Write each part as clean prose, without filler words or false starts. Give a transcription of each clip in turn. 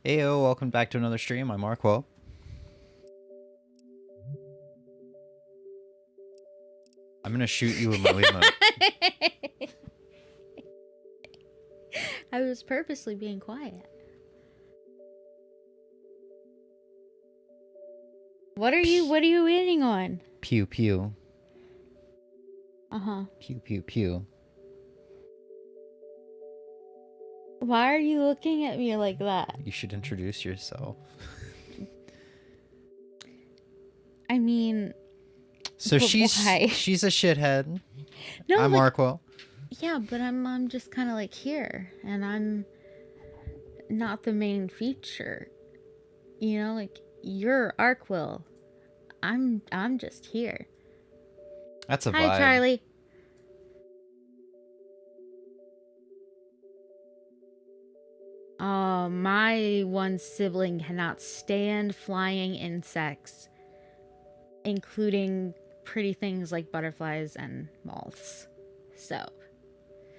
Heyo, welcome back to another stream. I'm Arrquil. I'm gonna shoot you with my Wiimote. I was purposely being quiet. What are you waiting on? Pew pew. Uh-huh. Pew pew pew. Why are you looking at me like that? You should introduce yourself. I mean, so she's why? a shithead. No, I'm Arrquil. Yeah, but I'm just kind of like here, and I'm not the main feature. You know, like you're Arrquil. I'm just here. That's a vibe. Hi, Charlie. My one sibling cannot stand flying insects, including pretty things like butterflies and moths. So,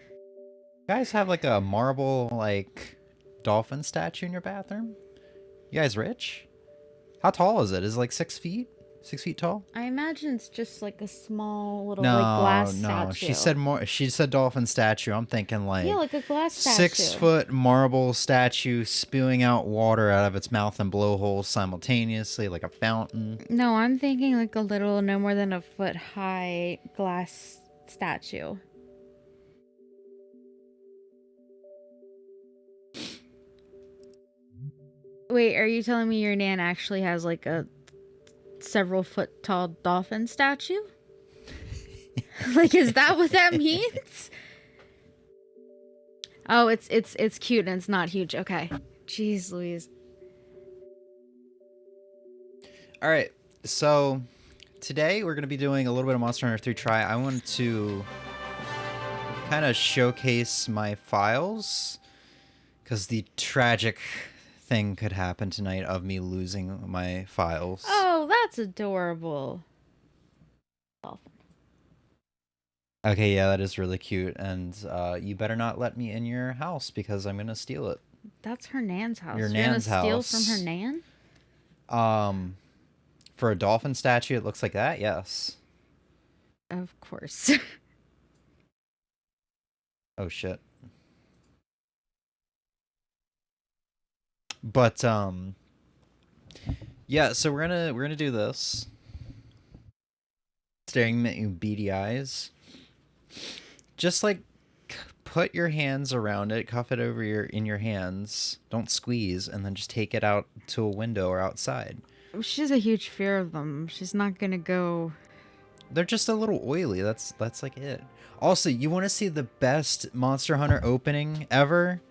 You guys have like a marble like dolphin statue in your bathroom? You guys rich? How tall is it? Is it like 6 feet? 6 feet tall? I imagine it's just like a small little like glass statue. She said more. She said dolphin statue. I'm thinking like yeah, like a glass statue. 6 foot marble statue spewing out water out of its mouth and blowholes simultaneously, like a fountain. No, I'm thinking like a little, no more than a foot high glass statue. Wait, are you telling me your nan actually has like a several foot tall dolphin statue? Like, is that what that means? Oh, it's cute and it's not huge. Okay. Jeez Louise. All right, so today we're going to be doing a little bit of Monster Hunter 3 Try. I wanted to kind of showcase my files because the tragic thing could happen tonight of me losing my files. Oh, that's adorable. Dolphin. Okay, yeah, that is really cute, and you better not let me in your house because I'm gonna steal it. That's her nan's house. Your You're nan's gonna steal house. from her nan? For a dolphin statue, it looks like that. Yes. Of course. Oh shit. But yeah, so we're gonna do this. Staring at you beady eyes. Just like put your hands around it, cuff it over in your hands. Don't squeeze, and then just take it out to a window or outside. She has a huge fear of them. She's not gonna go. They're just a little oily. That's like it. Also, you want to see the best Monster Hunter opening ever?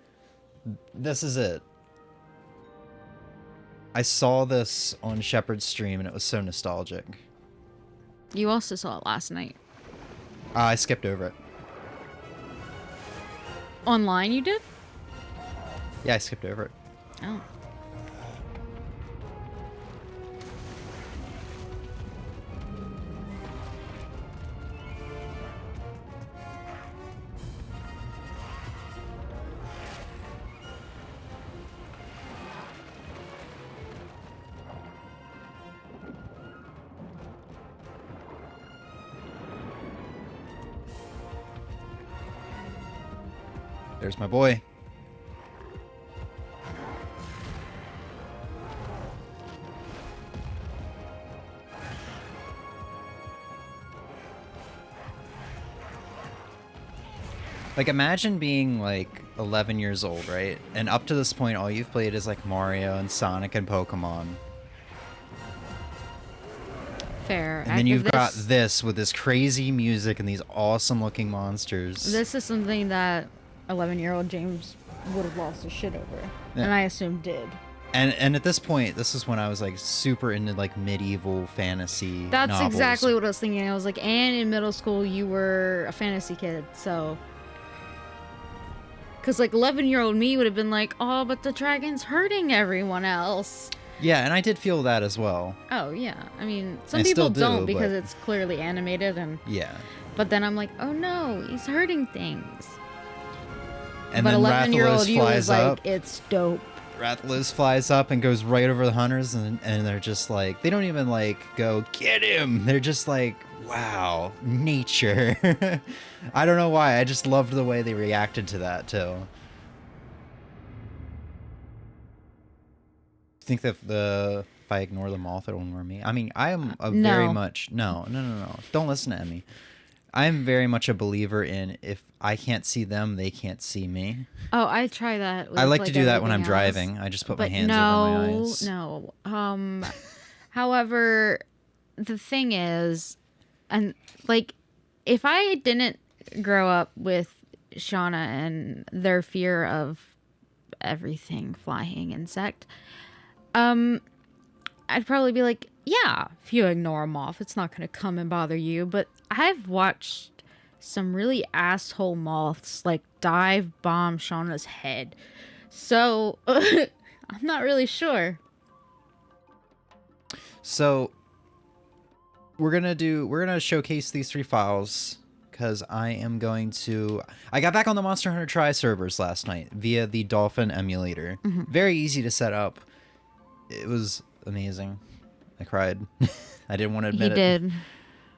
This is it. I saw this on Shepard's stream, and it was so nostalgic. You also saw it last night. I skipped over it. Online, you did? Yeah, I skipped over it. Oh. There's my boy. Like, imagine being like 11 years old, right? And up to this point, all you've played is like Mario and Sonic and Pokemon. Fair. And then you've got this with this crazy music and these awesome looking monsters. This is something that 11-year-old James would have lost his shit over. Yeah. And I assume did. And at this point, this is when I was like super into like medieval fantasy That's novels. exactly what I was thinking. I was like, and in middle school you were a fantasy kid, so. Because like 11-year-old me would have been like, oh, but the dragon's hurting everyone else. Yeah, and I did feel that as well. Oh, yeah. I mean, some people don't because it's clearly animated and. Yeah. But then I'm like, oh no, he's hurting things. And but then 11-year-old Rathalos you was flies up. like, it's dope. Rathalos flies up and goes right over the hunters, and they're just like, they don't even like go get him. They're just like, wow, nature. I don't know why. I just loved the way they reacted to that too. Think that if I ignore the moth, it'll ignore me. I mean, I am a No. very much no. Don't listen to Emmy. I am very much a believer in if I can't see them, they can't see me. Oh, I try that. With, I like to do that when I'm everything driving. else. I just put my But hands over my eyes. No. However, the thing is, and like, if I didn't grow up with Shauna and their fear of everything flying insect, I'd probably be like, yeah, if you ignore a moth, it's not going to come and bother you. But I've watched some really asshole moths like dive bomb Shauna's head. So I'm not really sure. So we're gonna showcase these 3 files because I got back on the Monster Hunter Tri servers last night via the Dolphin emulator. Very easy to set up. It was amazing. I cried. I didn't want to admit it. You did.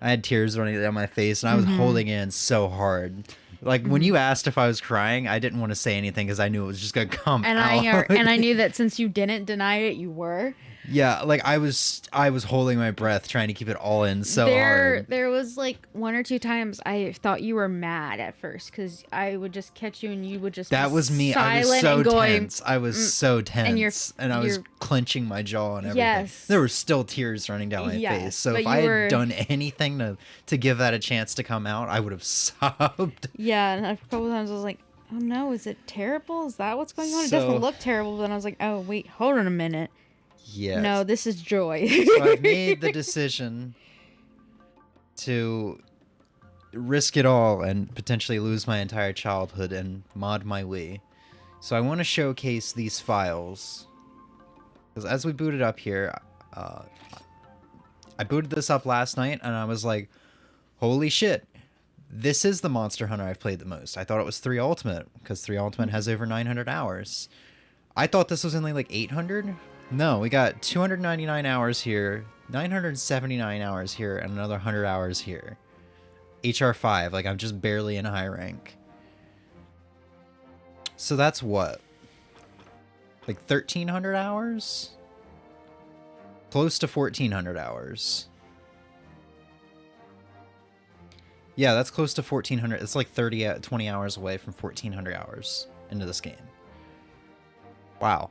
I had tears running down my face, and I was holding in so hard. Like, when you asked if I was crying, I didn't want to say anything because I knew it was just going to come And out. I knew that since you didn't deny it, you were. Yeah, like, I was holding my breath, trying to keep it all in so hard. There was like 1 or 2 times I thought you were mad at first because I would just catch you and you would just That be was me. I was silent so and going, tense. I was so tense. And I was you're- clenching my jaw and everything. Yes. There were still tears running down my Yes, face. So but if you I were- had done anything to give that a chance to come out, I would have sobbed. Yeah, and a couple times I was like, oh no, is it terrible? Is that what's going on? It So- doesn't look terrible. But then I was like, oh wait, hold on a minute. Yes. No, this is joy. So I've made the decision to risk it all and potentially lose my entire childhood and mod my Wii. So I want to showcase these files. Because as we booted up here, I booted this up last night and I was like, holy shit. This is the Monster Hunter I've played the most. I thought it was 3 Ultimate, because 3 Ultimate has over 900 hours. I thought this was only like 800. No, we got 299 hours here, 979 hours here, and another 100 hours here. HR5, like I'm just barely in high rank. So that's what? Like 1,300 hours? Close to 1,400 hours. Yeah, that's close to 1,400. It's like 20 hours away from 1,400 hours into this game. Wow.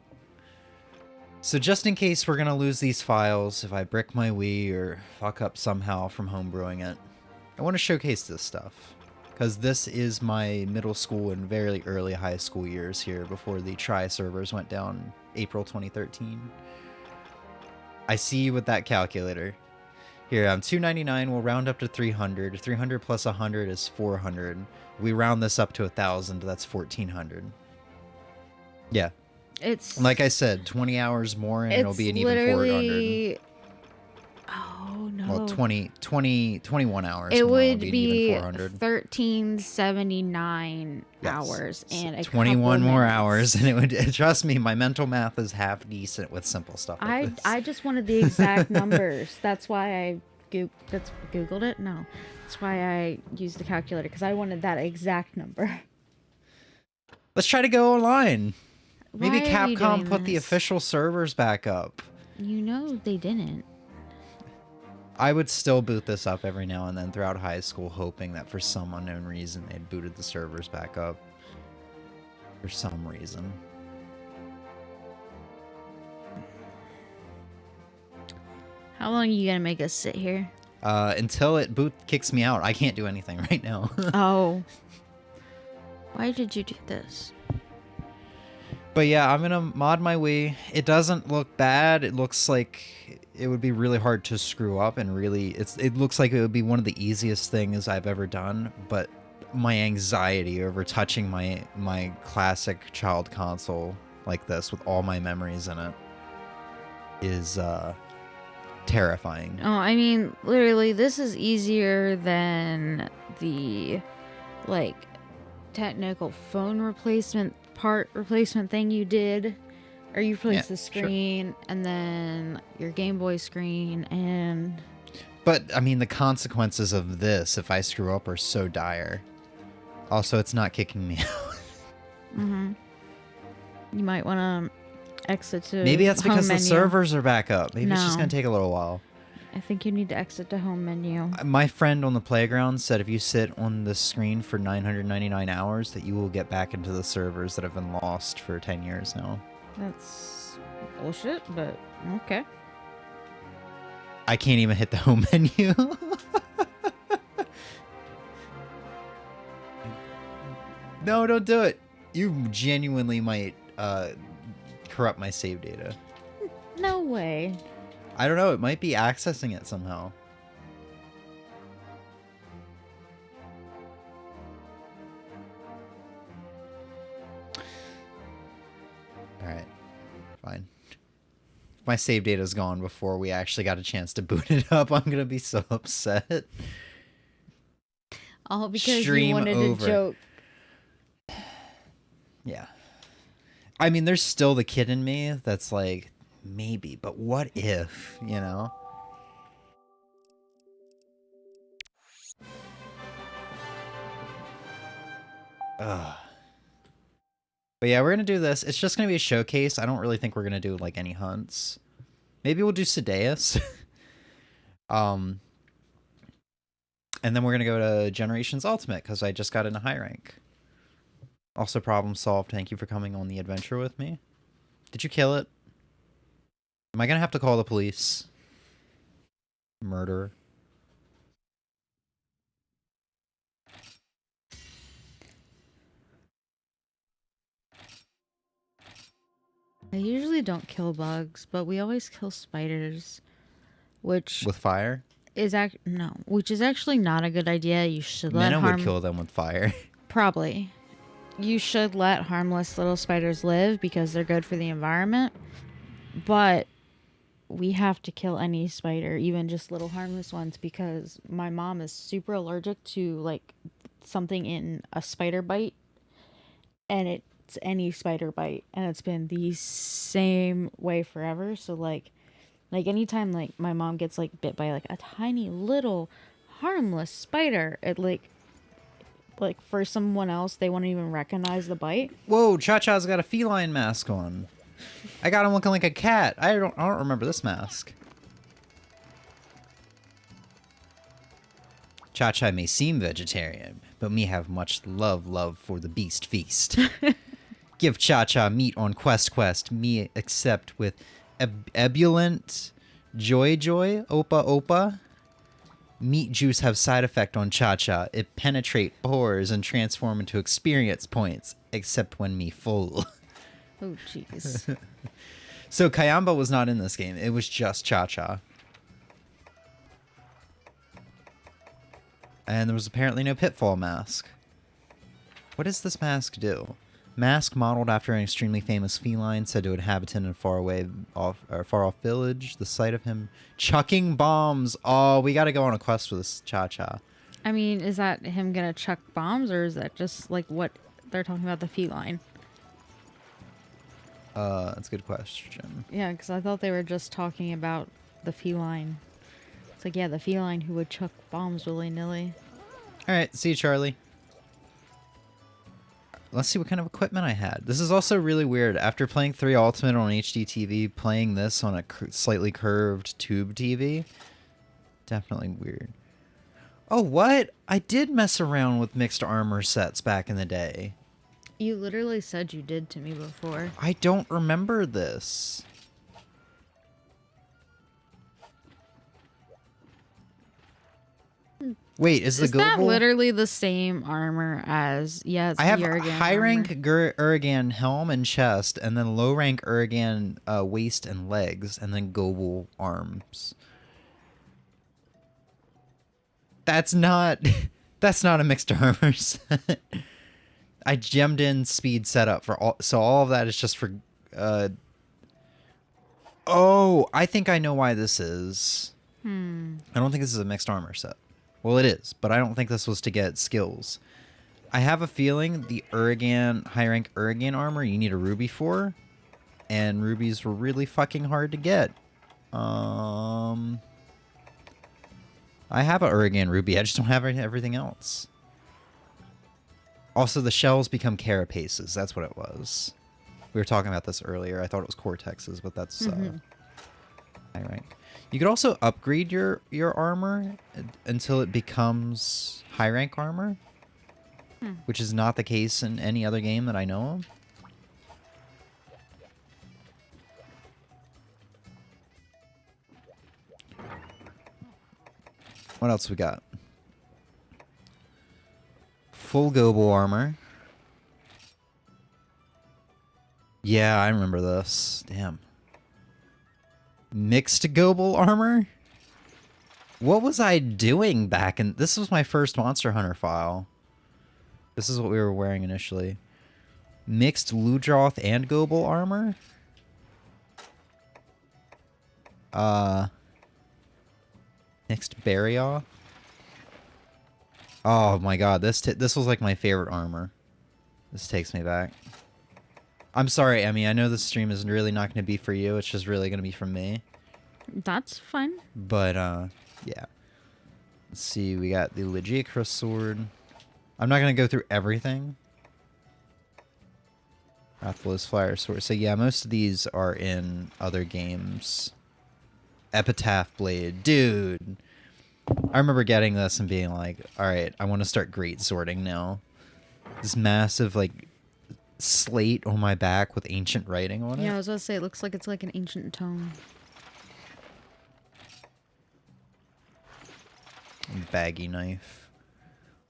So just in case we're going to lose these files, if I brick my Wii or fuck up somehow from homebrewing it, I want to showcase this stuff. Because this is my middle school and very early high school years here before the Tri servers went down April 2013. I see you with that calculator. Here, I'm 299. We'll round up to 300. 300 plus 100 is 400. We round this up to 1,000. That's 1,400. Yeah. It's Like I said, 20 hours more and it'll be an even 400. Oh no. Well, 21 hours It more would will be an even 400. 1379 hours and a 21 couple more minutes. hours, and it would. Trust me, my mental math is half decent with simple stuff like this. I just wanted the exact numbers. That's why I Googled it. No, that's why I used the calculator because I wanted that exact number. Let's try to go online. Maybe Why are you Capcom doing put the this? official servers back up. You know they didn't. I would still boot this up every now and then throughout high school, hoping that for some unknown reason they'd booted the servers back up. For some reason. How long are you gonna make us sit here? Until it kicks me out. I can't do anything right now. Oh. Why did you do this? But yeah, I'm gonna mod my Wii. It doesn't look bad. It looks like it would be really hard to screw up, and really, it looks like it would be one of the easiest things I've ever done. But my anxiety over touching my classic child console like this with all my memories in it is terrifying. Oh, I mean, literally, this is easier than the, like, technical phone replacement part replacement thing you did Or you Yeah, replace the screen and then your Game Boy screen and... But, I mean, the consequences of this, if I screw up, are so dire. Also, it's not kicking me out. Mm-hmm. You might want to exit to Maybe that's home because the menu. servers are back up. Maybe it's just No. going to take a little while. I think you need to exit to home menu. My friend on the playground said if you sit on the screen for 999 hours, that you will get back into the servers that have been lost for 10 years now. That's bullshit, but okay. I can't even hit the home menu. No, don't do it. You genuinely might corrupt my save data. No way. I don't know. It might be accessing it somehow. Alright. Fine. If my save data is gone before we actually got a chance to boot it up, I'm going to be so upset. All because Stream you wanted over. to joke. Yeah. I mean, there's still the kid in me that's like, maybe, but what if, you know? Ugh. But yeah, we're going to do this. It's just going to be a showcase. I don't really think we're going to do, like, any hunts. Maybe we'll do Sedeus. And then we're going to go to Generations Ultimate, because I just got in a high rank. Also, problem solved. Thank you for coming on the adventure with me. Did you kill it? Am I going to have to call the police? Murderer. I usually don't kill bugs, but we always kill spiders, which With fire? is which is actually not a good idea. You should let Minna would kill them with fire. Probably. You should let harmless little spiders live because they're good for the environment. But we have to kill any spider, even just little harmless ones, because my mom is super allergic to like something in a spider bite, and it's any spider bite, and it's been the same way forever. So like anytime like my mom gets like bit by like a tiny little harmless spider, it like for someone else, they won't even recognize the bite. Whoa, Cha-Cha's got a feline mask on. I got him looking like a cat. I don't remember this mask. Cha-Cha may seem vegetarian, but me have much love for the beast feast. Give Cha-Cha meat on quest, me accept with ebullient joy, opa. Meat juice have side effect on Cha-Cha. It penetrate pores and transform into experience points, except when me full. Oh, jeez. So Kayamba was not in this game. It was just Cha-Cha. And there was apparently no pitfall mask. What does this mask do? Mask modeled after an extremely famous feline said to inhabit in a far off village. The sight of him chucking bombs. Oh, we got to go on a quest for this Cha-Cha. I mean, is that him gonna chuck bombs, or is that just like what they're talking about, the feline? That's a good question. Yeah, because I thought they were just talking about the feline. It's like, yeah, the feline who would chuck bombs willy-nilly. All right, see you, Charlie. Let's see what kind of equipment I had. This is also really weird. After playing 3 Ultimate on HD TV, playing this on a slightly curved tube TV, definitely weird. Oh, what? I did mess around with mixed armor sets back in the day. You literally said you did to me before. I don't remember this. Wait, is that global... literally the same armor as... Yeah, it's I have Urigan high rank armor. Urigan helm and chest, and then low rank Urigan waist and legs, and then global arms. That's not a mixed armor set. I gemmed in speed setup for all, so all of that is just for. Oh, I think I know why this is. I don't think this is a mixed armor set. Well, it is, but I don't think this was to get skills. I have a feeling the Urigan high rank Urigan armor you need a ruby for. and rubies were really fucking hard to get. I have an Arrquil ruby. I just don't have everything else. Also, the shells become carapaces. That's what it was. We were talking about this earlier. I thought it was cortexes, but that's high rank. You could also upgrade your armor until it becomes high rank armor, which is not the case in any other game that I know of. What else we got? Full Goble armor. Yeah, I remember this. Damn. Mixed Goble armor? What was I doing back in... This was my first Monster Hunter file. This is what we were wearing initially. Mixed Ludroth and Goble armor? Mixed Barioth? Oh my god, this was like my favorite armor. This takes me back. I'm sorry, Emmy. I know this stream is really not going to be for you. It's just really going to be from me. That's fine. But, yeah. Let's see. We got the Legicrus sword. I'm not going to go through everything. Rathalos Fire sword. So, yeah, most of these are in other games. Epitaph blade. Dude. I remember getting this and being like, alright, I want to start great swording now. This massive, like, slate on my back with ancient writing on it. Yeah, I was about to say, it looks like it's like an ancient tome. Baggy knife.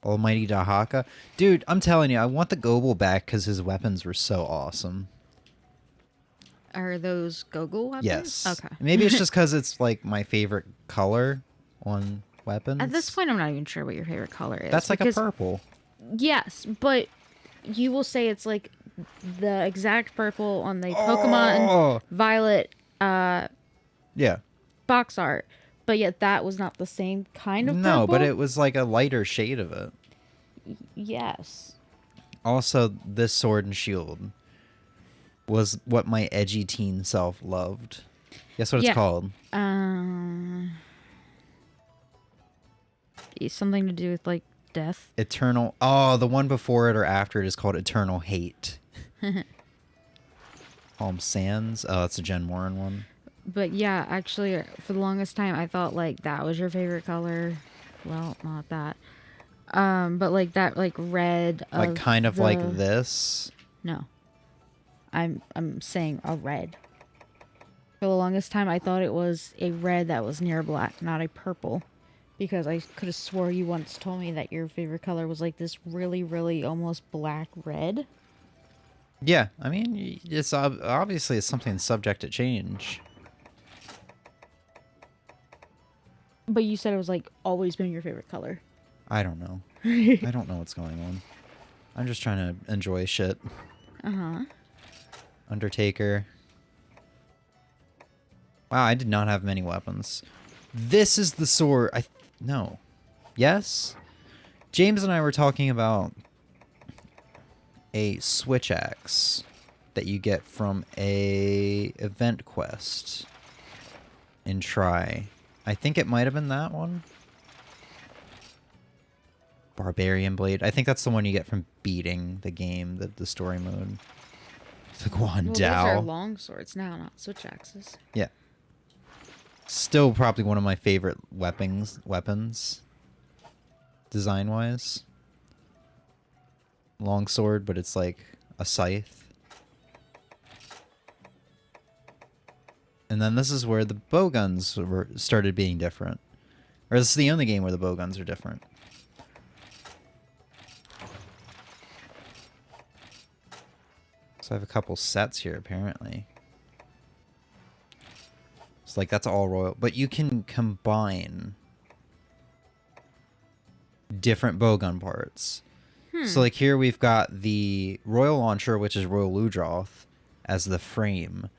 Almighty Dahaka. Dude, I'm telling you, I want the Goble back because his weapons were so awesome. Are those Gogol weapons? Yes. Okay. Maybe it's just because it's like my favorite color on weapons. At this point, I'm not even sure what your favorite color is. That's like a purple. Yes, but you will say it's like the exact purple on the Pokemon Violet yeah. box art. But yet that was not the same kind of purple. No, but it was like a lighter shade of it. Yes. Also, this sword and shield was what my edgy teen self loved. Guess what it's called? Something to do with like death. Eternal. Oh, the one before it or after it is called Eternal Hate. Palm Sands. Oh, that's a Jen Warren one. But yeah, actually, for the longest time, I thought like that was your favorite color. Well, not that. But like that, like red. Like kind of like this. No. I'm saying a red. For the longest time, I thought it was a red that was near black, not a purple. Because I could have swore you once told me that your favorite color was like this really, really almost black red. Yeah, I mean, it's obviously it's something subject to change. But you said it was like always been your favorite color. I don't know. I don't know what's going on. I'm just trying to enjoy shit. Uh-huh. Undertaker. Wow, I did not have many weapons. This is the sword. No. Yes? James and I were talking about a switch axe that you get from a event quest in Try. I think it might have been that one. Barbarian Blade. I think that's the one you get from beating the game, the story mode. The Guandao. Those are long swords now, not switch axes. Yeah. Still probably one of my favorite weapons. Design-wise. Long sword, but it's like a scythe. And then this is where the bowguns started being different. Or this is the only game where the bowguns are different. So I have a couple sets here, apparently. It's like, that's all royal. But you can combine different bowgun parts. So, like, here we've got the Royal Launcher, which is Royal Ludroth, as the frame.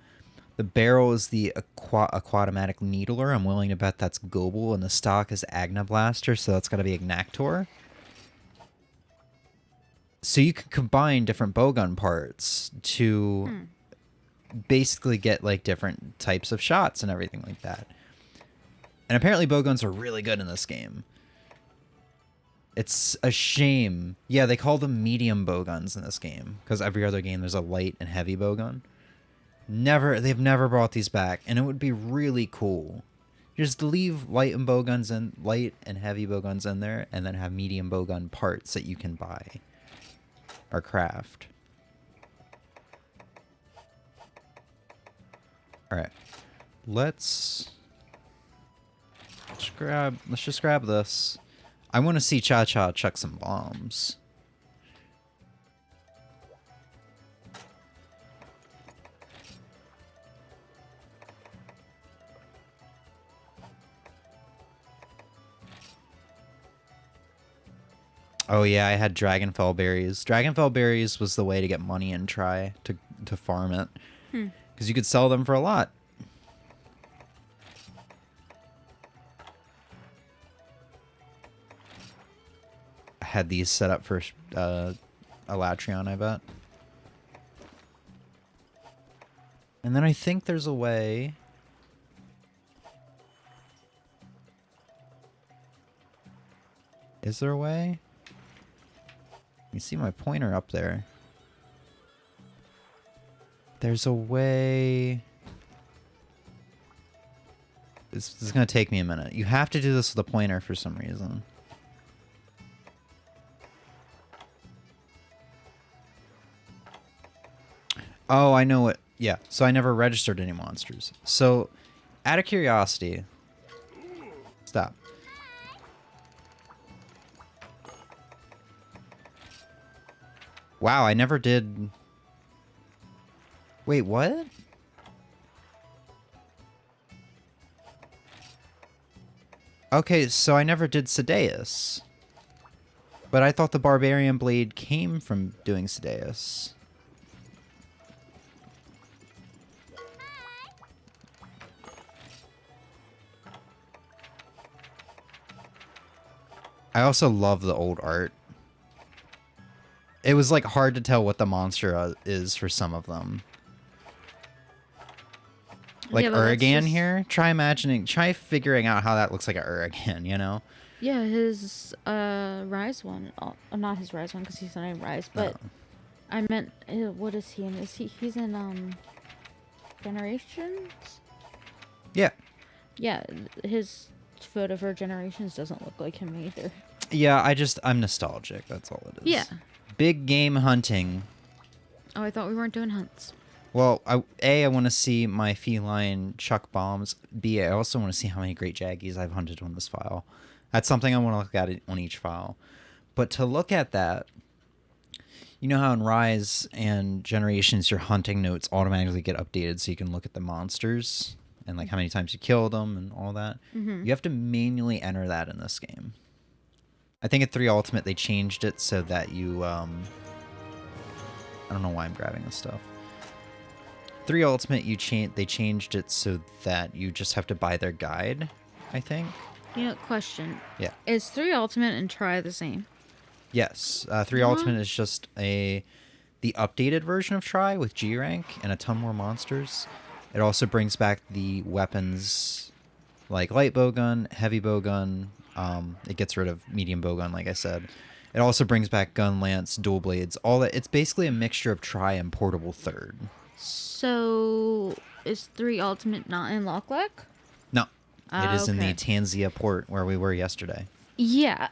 The barrel is the Aquatomatic Needler. I'm willing to bet that's Goble. And the stock is Agna Blaster, so that's got to be Agnactor. So you can combine different bowgun parts to basically get like different types of shots and everything like that. And apparently bowguns are really good in this game. It's a shame. Yeah, they call them medium bowguns in this game because every other game there's a light and heavy bowgun. They've never brought these back, and it would be really cool. Just leave light and heavy bowguns in there, and then have medium bowgun parts that you can buy or craft. All right, let's just grab this. I want to see Cha Cha chuck some bombs. Oh yeah, I had Dragonfell berries. Dragonfell berries was the way to get money and try to farm it. Because you could sell them for a lot. I had these set up for Alatreon, I bet. And then I think there's a way... Is there a way? You see my pointer up there. There's a way... This is going to take me a minute. You have to do this with a pointer for some reason. Oh, I know it. Yeah, so I never registered any monsters. So, out of curiosity... Stop. Wow, I never did... Wait, what? Okay, so I never did Sedeus. But I thought the Barbarian Blade came from doing Sedeus. I also love the old art. It was like hard to tell what the monster is for some of them. Like Yeah, Urgan here. Try figuring out how that looks like an Urgan, you know? Yeah, his Rise one. Not his Rise one because he's not in Rise, but I meant what is he in? He's in Generations? Yeah. Yeah, his photo for Generations doesn't look like him either. Yeah, I'm nostalgic. That's all it is. Yeah. Big game hunting. Oh, I thought we weren't doing hunts. Well, I want to see my feline chuck bombs. B, I also want to see how many great jaggies I've hunted on this file. That's something I want to look at on each file. But to look at that, you know how in Rise and Generations your hunting notes automatically get updated so you can look at the monsters and like how many times you killed them and all that? Mm-hmm. You have to manually enter that in this game. I think at 3 Ultimate they changed it so that you... I don't know why I'm grabbing this stuff. 3 Ultimate, they changed it so that you just have to buy their guide, I think. You know, question. Yeah. Is 3 Ultimate and Try the same? Yes. 3 Ultimate is just the updated version of Try with G rank and a ton more monsters. It also brings back the weapons like light bowgun, heavy bowgun. It gets rid of medium bowgun, like I said. It also brings back gun lance, dual blades, all that. It's basically a mixture of Try and Portable Third. So, is 3 Ultimate not in Loc Lac? No. It is in the okay. Tanzia port where we were yesterday. Yeah.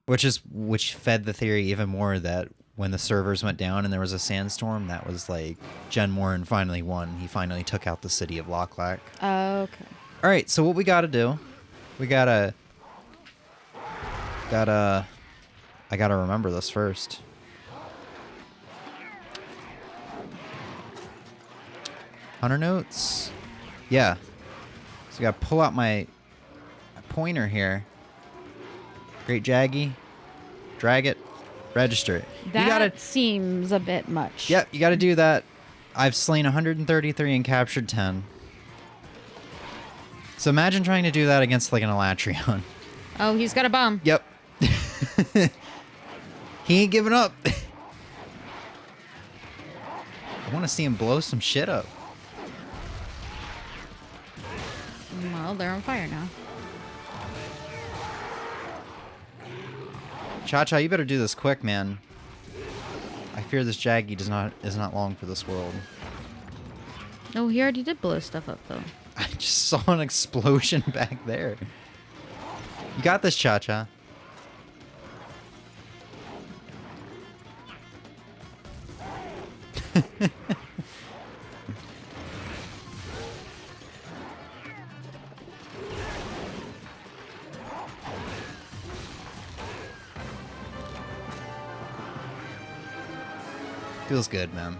Which fed the theory even more that when the servers went down and there was a sandstorm, that was like Gen Morin finally won. He finally took out the city of Loc Lac. Okay. All right, so what we got to do, I got to remember this first. Hunter notes? Yeah. So I got to pull out my pointer here. Great Jaggy. Drag it. Register it. That seems a bit much. Yep, you got to do that. I've slain 133 and captured 10. So imagine trying to do that against like an Alatreon. Oh, he's got a bomb. Yep. He ain't giving up. I want to see him blow some shit up. Well, they're on fire now. Cha-Cha, you better do this quick, man. I fear this Jaggy is not long for this world. Oh, he already did blow stuff up, though. I just saw an explosion back there. You got this, Cha-Cha. Feels good, man.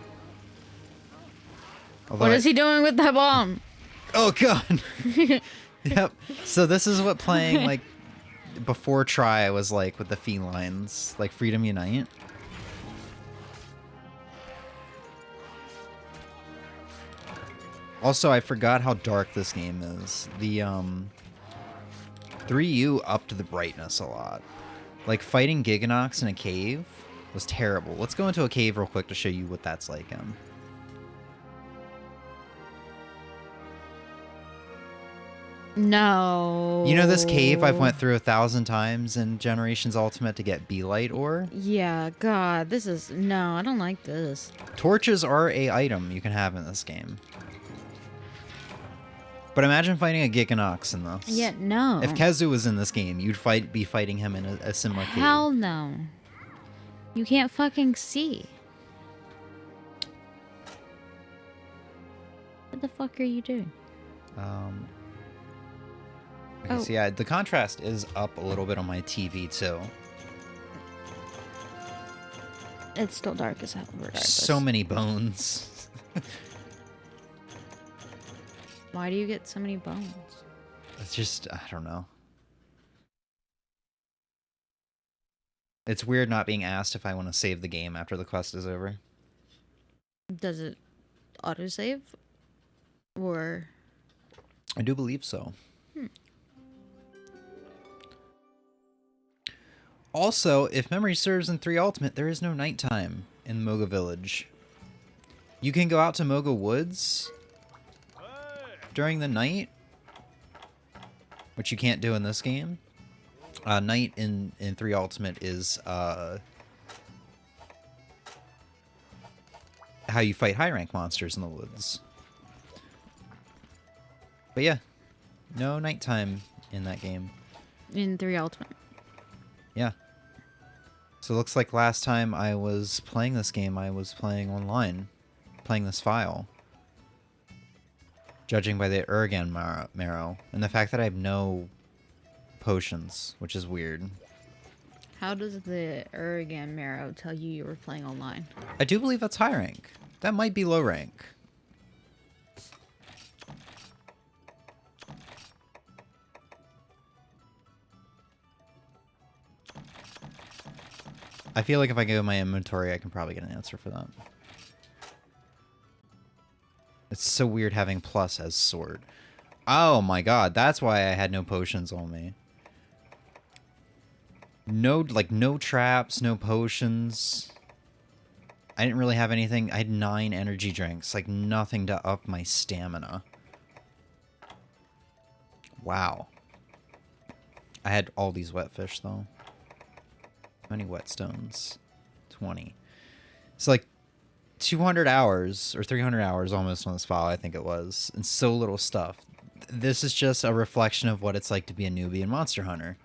Although What is he doing with that bomb? Oh god. Yep. So this is what playing like before Try was like with the felines, like Freedom Unite. Also, I forgot how dark this game is. The 3U upped the brightness a lot. Like fighting Giganox in a cave was terrible. Let's go into a cave real quick to show you what that's like. No. You know this cave I've went through 1,000 times in Generations Ultimate to get B-Light ore? Yeah, God, this is... No, I don't like this. Torches are a item you can have in this game. But imagine fighting a Giganox in this. Yeah, no. If Kezu was in this game, you'd be fighting him in a similar cave. Hell no. You can't fucking see. What the fuck are you doing? Okay, so yeah, the contrast is up a little bit on my TV too. It's still dark as hell, regardless. So many bones. Why do you get so many bones? It's just, I don't know. It's weird not being asked if I want to save the game after the quest is over. Does it autosave? Or... I do believe so. Also, if memory serves in 3 Ultimate, there is no nighttime in Moga Village. You can go out to Moga Woods during the night, which you can't do in this game. Night in 3 Ultimate is how you fight high rank monsters in the woods. But yeah, no nighttime in that game. In 3 Ultimate. Yeah. So it looks like last time I was playing this game, I was playing online, playing this file. Judging by the Arrquil marrow, and the fact that I have no potions, which is weird. How does the Arrquil marrow tell you were playing online? I do believe that's high rank. That might be low rank. I feel like if I go in my inventory, I can probably get an answer for that. It's so weird having plus as sword. Oh my god, that's why I had no potions on me. No traps, no potions. I didn't really have anything. I had 9 energy drinks, like nothing to up my stamina. Wow. I had all these wet fish though. How many whetstones? 20. It's like 200 hours or 300 hours almost on this file, I think it was, and so little stuff. This is just a reflection of what it's like to be a newbie in Monster Hunter.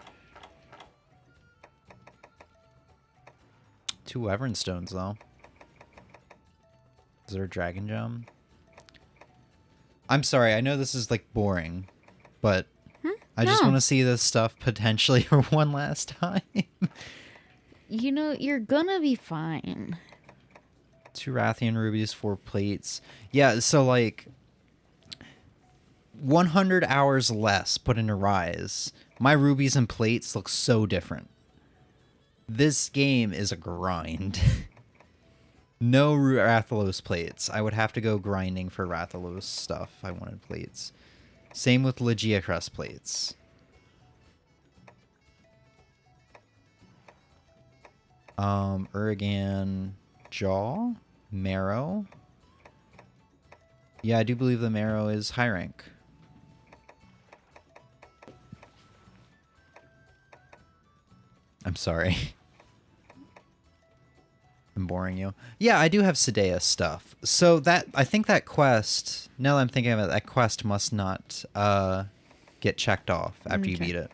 2 Wyvern stones though. Is there a dragon gem? I'm sorry, I know this is like boring, but I just want to see this stuff potentially for one last time. You know, you're gonna be fine. 2 Rathian rubies, 4 plates. Yeah, so like 100 hours less put into Rise. My rubies and plates look so different. This game is a grind. No Rathalos plates. I would have to go grinding for Rathalos stuff if I wanted plates. Same with Legia Crest plates. Urgan Jaw, Marrow. Yeah, I do believe the Marrow is high rank. I'm sorry. I'm boring you. Yeah, I do have Sedea stuff. So that I think that quest, now that I'm thinking of it, that quest must not get checked off after you beat it.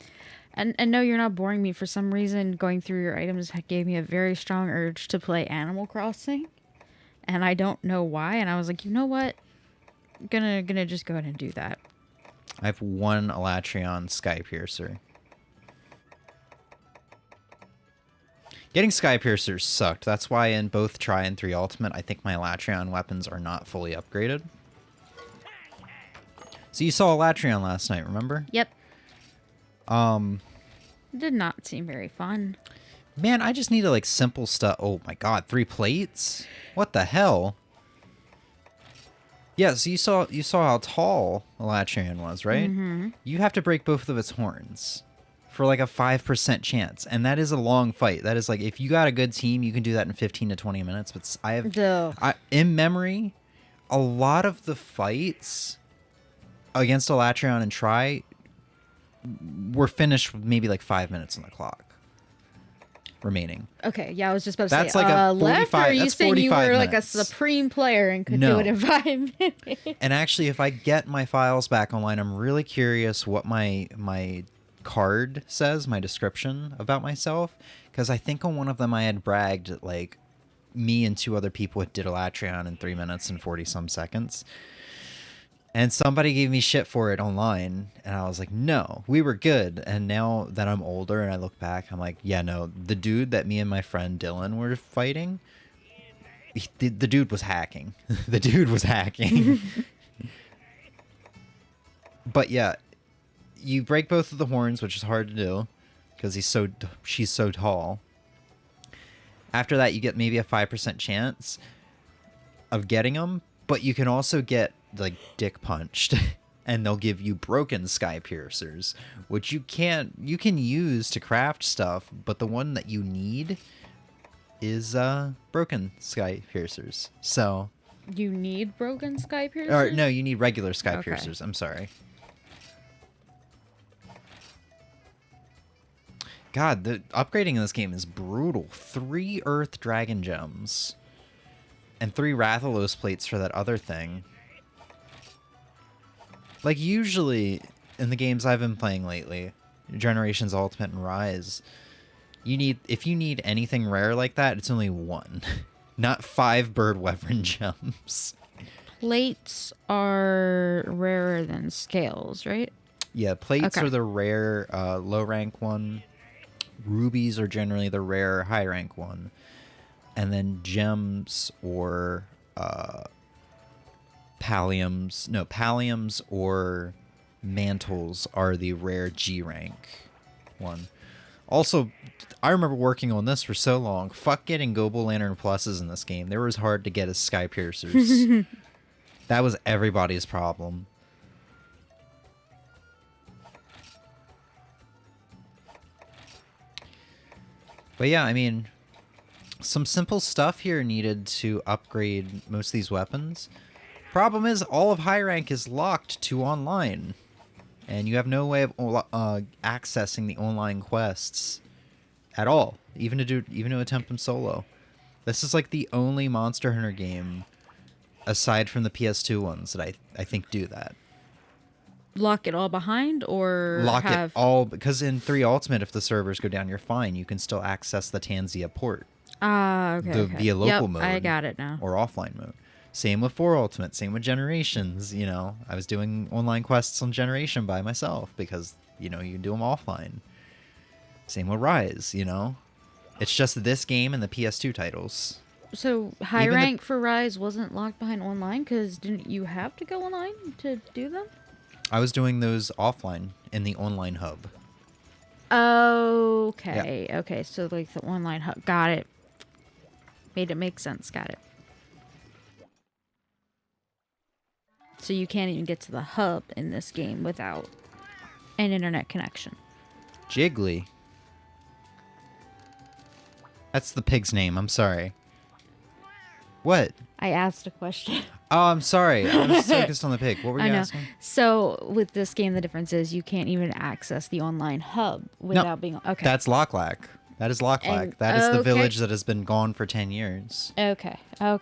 And no, you're not boring me. For some reason, going through your items gave me a very strong urge to play Animal Crossing, and I don't know why. And I was like, you know what? Gonna just go ahead and do that. I have one Elatrion Sky Piercer. Getting Sky Piercers sucked. That's why in both Tri and 3 Ultimate, I think my Elatrion weapons are not fully upgraded. So you saw Elatrion last night, remember? Yep. Did not seem very fun. Man, I just needed like simple stuff. Oh my god, 3 plates? What the hell? Yeah, so you saw how tall Elatrion was, right? Mm-hmm. You have to break both of its horns for like a 5% chance, and that is a long fight. That is like, if you got a good team, you can do that in 15 to 20 minutes. But in memory, a lot of the fights against Elatrion and Tri were finished with maybe like 5 minutes on the clock remaining. Okay, yeah, I was just about to That's say, like a 45, left, or are you that's saying you 45 were minutes. like a supreme player and could No. do it in 5 minutes? And actually, if I get my files back online, I'm really curious what my card says, my description about myself, because I think on one of them I had bragged that, like, me and 2 other people did Elatrion in 3 minutes and 40 some seconds. And somebody gave me shit for it online, and I was like, no, we were good. And now that I'm older and I look back, I'm like, yeah, no, the dude that me and my friend Dylan were fighting, the dude was hacking. The dude was hacking. But yeah, you break both of the horns, which is hard to do because she's so tall. After that, you get maybe a 5% chance of getting them, but you can also get like dick punched, and they'll give you broken Sky Piercers, which you can use to craft stuff, but the one that you need is broken Sky Piercers. So You need broken Sky Piercers? or no, you need regular Sky Okay. Piercers. I'm sorry. God, the upgrading in this game is brutal. 3 Earth Dragon Gems and 3 Rathalos plates for that other thing. Like, usually in the games I've been playing lately, Generations Ultimate and Rise, if you need anything rare like that, it's only 1. Not 5 Bird Wyvern Gems. Plates are rarer than scales, right? Yeah, plates Okay. are the rare low rank one. Rubies are generally the rare high rank one. And then gems or palliums or mantles are the rare G rank one. Also, I remember working on this for so long. Fuck getting Gobo Lantern pluses in this game. They were as hard to get as Sky Piercers. That was everybody's problem. But yeah, I mean, some simple stuff here needed to upgrade most of these weapons. Problem is, all of high rank is locked to online, and you have no way of accessing the online quests at all, even to attempt them solo. This is like the only Monster Hunter game, aside from the PS2 ones, that I think do that. Lock it all behind, or Lock it all, because in 3 Ultimate, if the servers go down, you're fine. You can still access the Tanzia port. Okay. Via local mode. I got it now. Or offline mode. Same with 4 Ultimate, same with Generations, you know. I was doing online quests on Generation by myself because, you know, you can do them offline. Same with Rise, you know. It's just this game and the PS2 titles. So high Even rank for Rise wasn't locked behind online because didn't you have to go online to do them? I was doing those offline in the online hub. Okay. Yeah. Okay. So like the online hub. Got it. Made it make sense. Got it. So you can't even get to the hub in this game without an internet connection. Jiggly. That's the pig's name. I'm sorry. What? I asked a question. Oh, I'm sorry. I was focused on the pig. What were you I know. asking? So with this game, the difference is you can't even access the online hub without being okay. That's Loc Lac. That is Loc Lac. And- That is the okay. village that has been gone for 10 years. Okay. So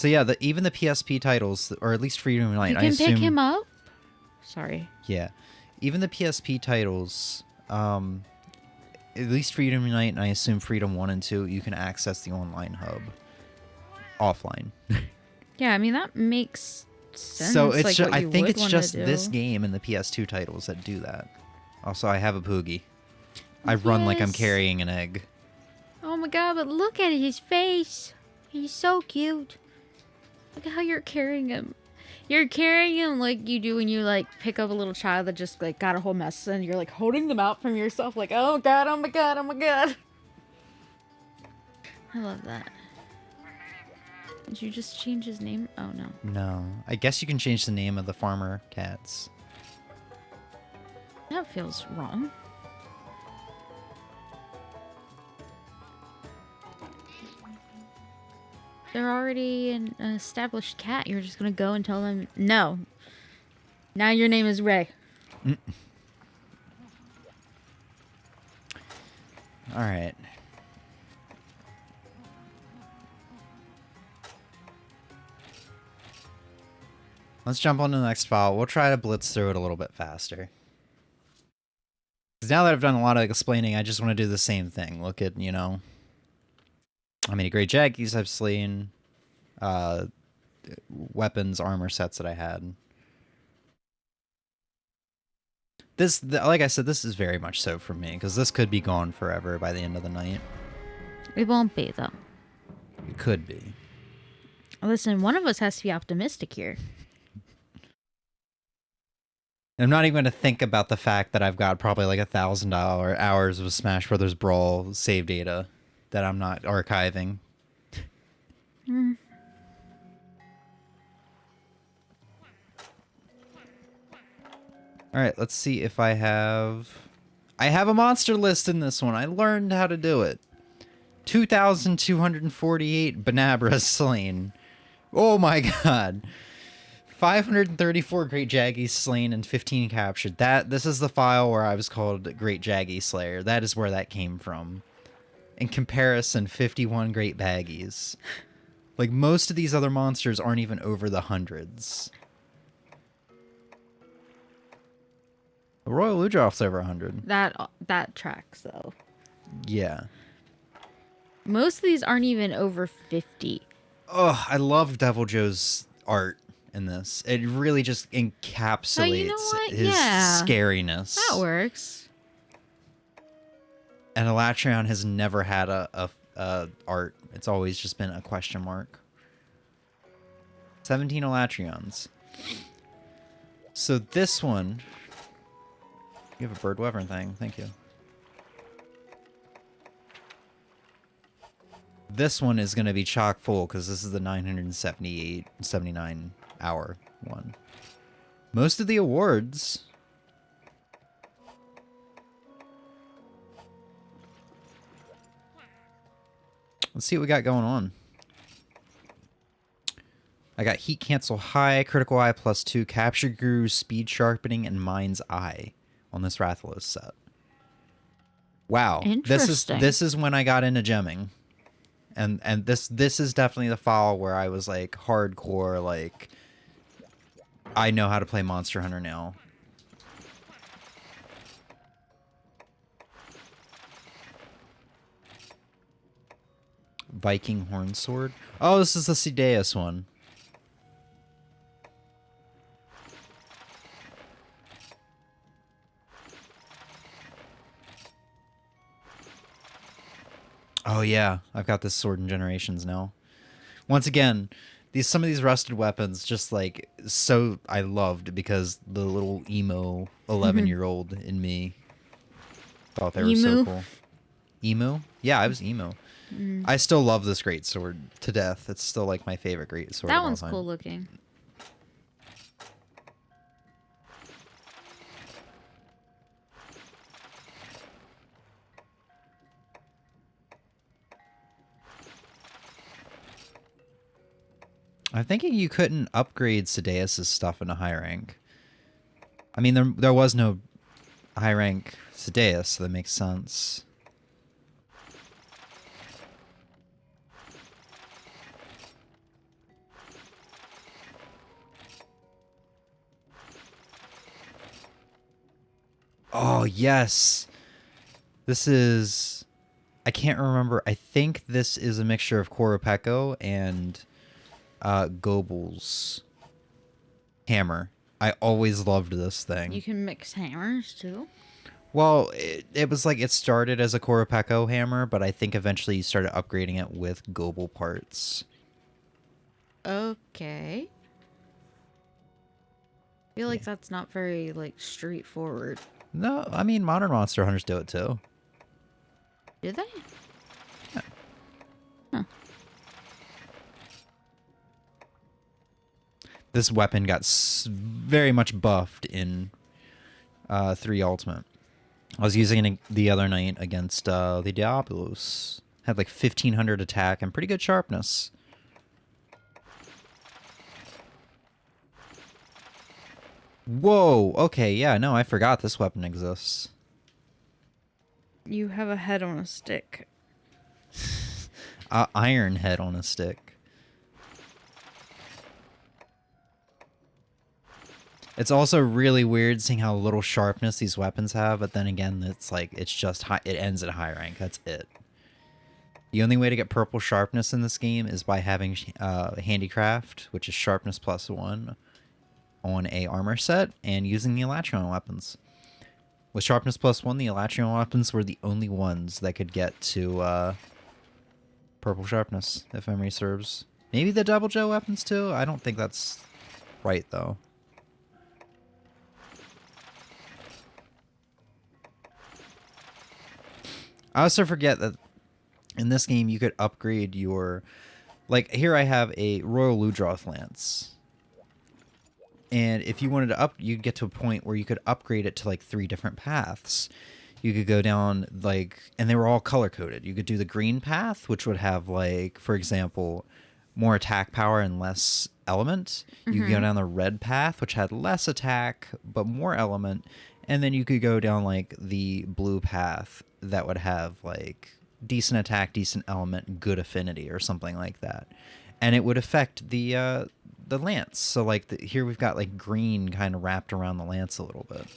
yeah, even the PSP titles, or at least Freedom Unite, You I can assume. pick him up. Sorry. Yeah, even the PSP titles, at least Freedom Unite, and I assume Freedom 1 and 2, you can access the online hub offline. Yeah, I mean that makes sense. So it's like, just, what I you think would it's wanna just do. this game and the PS2 titles that do that. Also, I have a Poogie. I run like I'm Yes. carrying an egg. Oh my god! But look at his face. He's so cute. Look at how you're carrying him. You're carrying him like you do when you like pick up a little child that just like got a whole mess, and you're like holding them out from yourself, like oh god, oh my god, oh my god. I love that. Did you just change his name? Oh no. No. I guess you can change the name of the farmer cats. That feels wrong. They're already an established cat. You're just gonna go and tell them, no. Now your name is Ray. All right. Let's jump on to the next file. We'll try to blitz through it a little bit faster. Because now that I've done a lot of explaining, I just want to do the same thing. Look at, you know, how many great jaggies I've slain, weapons, armor sets that I had. Like I said, this is very much so for me, because this could be gone forever by the end of the night. It won't be, though. It could be. Listen, one of us has to be optimistic here. I'm not even going to think about the fact that I've got probably like 1,000 hours of Smash Brothers Brawl save data that I'm not archiving. All right, let's see if I have a monster list in this one. I learned how to do it. 2,248 Banabras slain. Oh my god. 534 Great Jaggies slain and 15 captured. This is the file where I was called Great Jaggy Slayer. That is where that came from. In comparison, 51 Great Baggies. Like, most of these other monsters aren't even over the hundreds. The Royal Ludroth's over 100. That tracks, though. Yeah. Most of these aren't even over 50. Oh, I love Devil Joe's art in this. It really just encapsulates what? his Yeah. scariness. That works. And Elatrion has never had a art. It's always just been a question mark. 17 Elatrions. So this one... You have a bird wyvern thing. Thank you. This one is going to be chock full because this is the 79 hour one. Most of the awards... Let's see what we got going on. I got Heat Cancel High, Critical Eye +2, Capture Guru, Speed Sharpening, and Mind's Eye on this Rathalos set. Wow. Interesting. This is when I got into gemming. And this is definitely the file where I was like hardcore, like I know how to play Monster Hunter now. Viking Horn Sword. Oh, this is the Sideus one. Oh yeah, I've got this sword in Generations now. Once again, some of these rusted weapons just like so I loved because the little emo 11-year-old in me thought they were so cool. Emo? Yeah, I was emo. I still love this great sword to death. It's still like my favorite great sword. That of all one's time. cool looking. I'm thinking you couldn't upgrade Sedeus' stuff into high rank. I mean, there was no high rank Sedeus, so that makes sense. Oh, yes. This is... I can't remember. I think this is a mixture of Koropeko and Goebel's hammer. I always loved this thing. You can mix hammers too. Well, it was like it started as a Koropeko hammer, but I think eventually you started upgrading it with Goebel parts. Okay. I feel like that's not very like straightforward. No, I mean modern monster hunters do it too. Do they? Yeah. Huh. This weapon got very much buffed in 3 Ultimate. I was using it the other night against the Diablos. Had like 1500 attack and pretty good sharpness. Whoa, okay, yeah, no, I forgot this weapon exists. You have a head on a stick. Iron head on a stick. It's also really weird seeing how little sharpness these weapons have, but then again, it's like, it's just high, it ends at high rank, that's it. The only way to get purple sharpness in this game is by having handicraft, which is sharpness +1 on a armor set, and using the Elatrion weapons. With sharpness +1, the Elatrion weapons were the only ones that could get to purple sharpness, if memory serves. Maybe the double gel weapons too? I don't think that's right though. I also forget that in this game you could upgrade your... Like, here I have a Royal Ludroth Lance. And if you wanted to you'd get to a point where you could upgrade it to like 3 different paths. You could go down like, and they were all color coded. You could do the green path, which would have like, for example, more attack power and less element. You could go down the red path, which had less attack but more element. And then you could go down like the blue path that would have like decent attack, decent element, good affinity, or something like that. And it would affect the lance. So like here we've got like green kind of wrapped around the lance a little bit.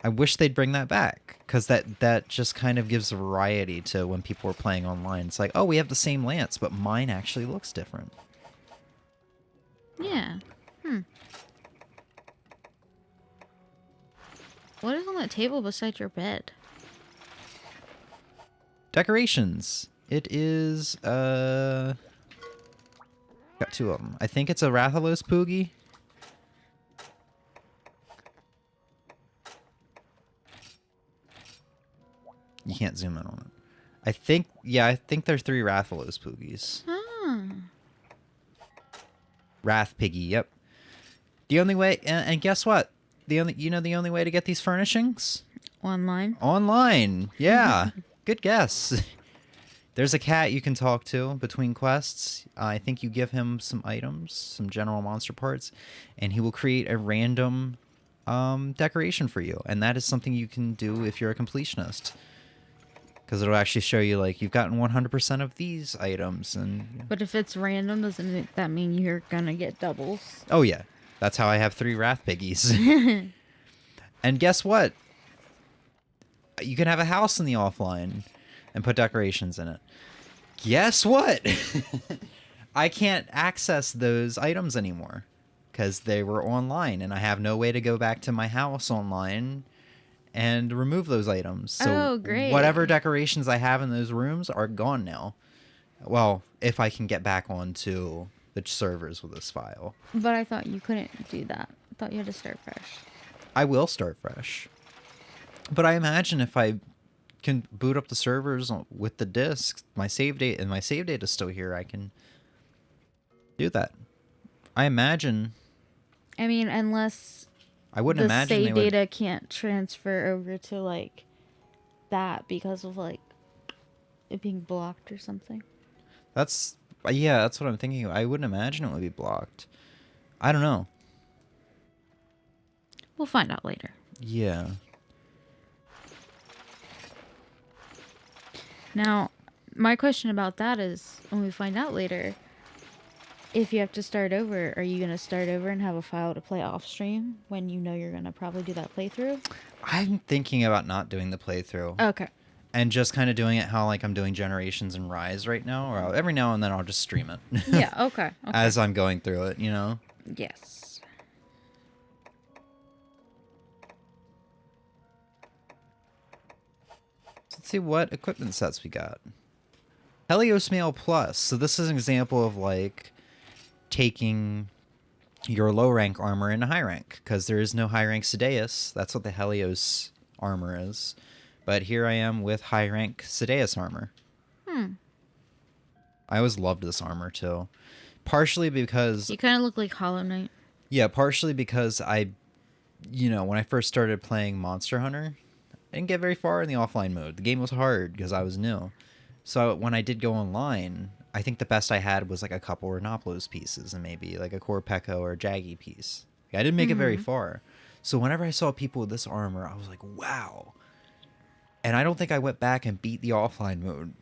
I wish they'd bring that back, because that just kind of gives variety to when people are playing online. It's like, oh, we have the same lance, but mine actually looks different. Yeah. What is on that table beside your bed? Decorations. It is got 2 of them. I think it's a Rathalos Poogie. You can't zoom in on it. I think they're 3 Rathalos Poogies. Wrath Piggy, yep. The only way, and guess what? The only way to get these furnishings? Online. Online, yeah. Good guess. There's a cat you can talk to between quests. I think you give him some items, some general monster parts, and he will create a random decoration for you. And that is something you can do if you're a completionist. Because it'll actually show you, like, you've gotten 100% of these items. But if it's random, doesn't that mean you're gonna get doubles? Oh, yeah. That's how I have 3 Wrath Piggies. And guess what? You can have a house in the offline and put decorations in it. Guess what? I can't access those items anymore because they were online, and I have no way to go back to my house online and remove those items. So great. Whatever decorations I have in those rooms are gone now. Well, if I can get back onto the servers with this file. But I thought you couldn't do that. I thought you had to start fresh. I will start fresh. But I imagine if I can boot up the servers with the disk, my save date, and my save data is still here, I can do that. I imagine. I mean, unless I wouldn't imagine save data can't transfer over to like that because of like it being blocked or something. That's Yeah, that's what I'm thinking. I wouldn't imagine it would be blocked. I don't know. We'll find out later. Yeah. Now, my question about that is, when we find out later, if you have to start over, are you going to start over and have a file to play off stream when you know you're going to probably do that playthrough? I'm thinking about not doing the playthrough. Okay. And just kind of doing it how like I'm doing Generations and Rise right now, or every now and then I'll just stream it. Yeah, okay. As I'm going through it, you know? Yes. Let's see what equipment sets we got. Helios Mail Plus. So this is an example of like taking your low rank armor into high rank, because there is no high rank Sadeas. That's what the Helios armor is. But here I am with high rank Sadeas armor. I always loved this armor too. Partially because... You kind of look like Hollow Knight. Yeah, partially because when I first started playing Monster Hunter, I didn't get very far in the offline mode. The game was hard because I was new. So when I did go online, I think the best I had was like a couple Renoplos pieces and maybe like a Corpeko or a Jaggy piece. I didn't make it very far. So whenever I saw people with this armor, I was like, wow. And I don't think I went back and beat the offline mode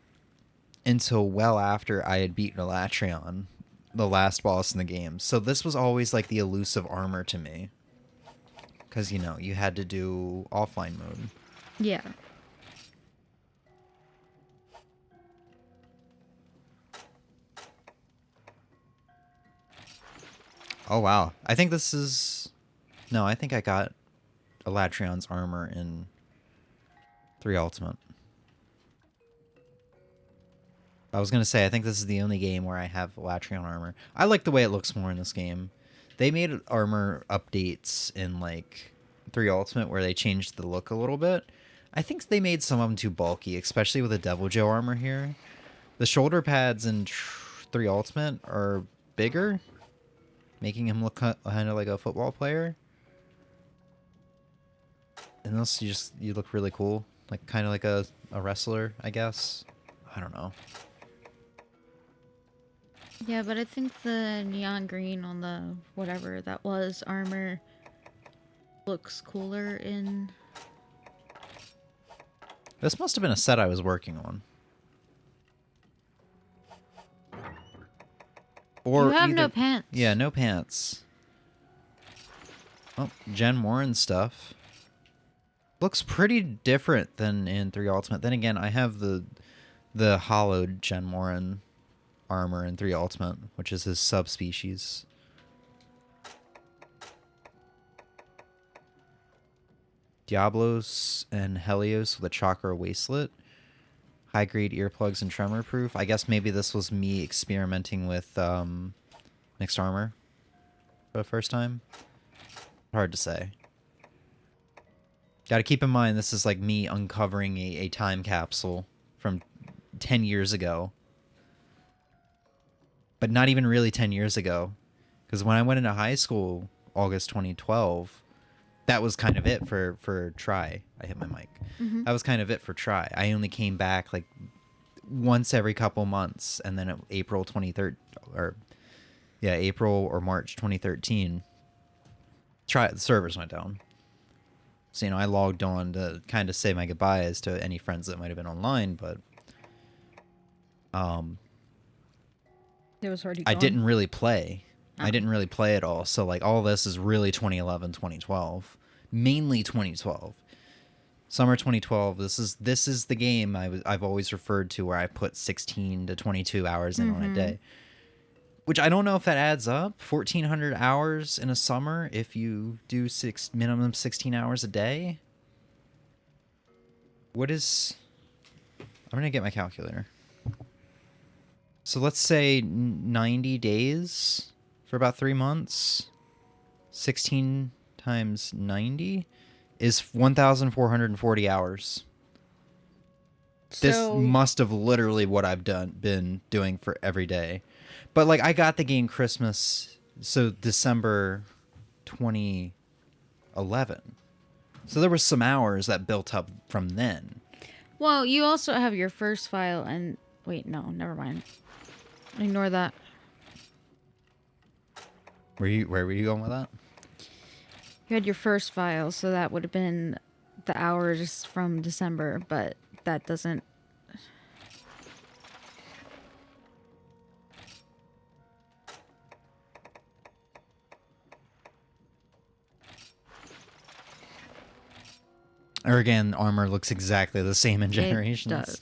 until well after I had beaten Elatrion, the last boss in the game. So this was always like the elusive armor to me. Because, you had to do offline mode. Yeah. Oh, wow. I think this is... No, I think I got Elatrion's armor in 3 Ultimate. I was going to say, I think this is the only game where I have Elatrion armor. I like the way it looks more in this game. They made armor updates in, 3 Ultimate where they changed the look a little bit. I think they made some of them too bulky, especially with the Devil Joe armor here. The shoulder pads in 3 Ultimate are bigger, making him look kind of like a football player. And this, you look really cool. Kind of like a wrestler, I guess. I don't know. Yeah, but I think the neon green on the whatever that was armor looks cooler in... This must have been a set I was working on. Or you have no pants. Yeah, no pants. Oh, Gen Morin stuff. Looks pretty different than in 3 Ultimate. Then again, I have the hollowed Gen Morin armor in 3 Ultimate, which is his subspecies. Diablos and Helios with a Chakra Wastelet. High grade earplugs and tremor proof. I guess maybe this was me experimenting with mixed armor for the first time. Hard to say. Got to keep in mind this is like me uncovering a time capsule from 10 years ago. But not even really 10 years ago. Because when I went into high school, August 2012, that was kind of it for Try. I hit my mic. That was kind of it for Try. I only came back once every couple months, and then April or March 2013, the servers went down. So I logged on to kind of say my goodbyes to any friends that might have been online, but It was already I gone. didn't really play. I didn't really play at all. So all this is really 2011, 2012, mainly 2012. Summer 2012. This is the game I've always referred to where I put 16 to 22 hours in on a day. Which I don't know if that adds up. 1,400 hours in a summer if you do minimum 16 hours a day. What is... I'm going to get my calculator. So let's say 90 days for about 3 months. 16 times 90 is 1,440 hours. This must have literally what I've been doing for every day. But I got the game Christmas, so December 2011. So there were some hours that built up from then. Well, you also have your first file and... Wait, no, never mind. Ignore that. Where were you going with that? You had your first file, so that would have been the hours from December, but that doesn't. Or again, armor looks exactly the same in Generations. It does.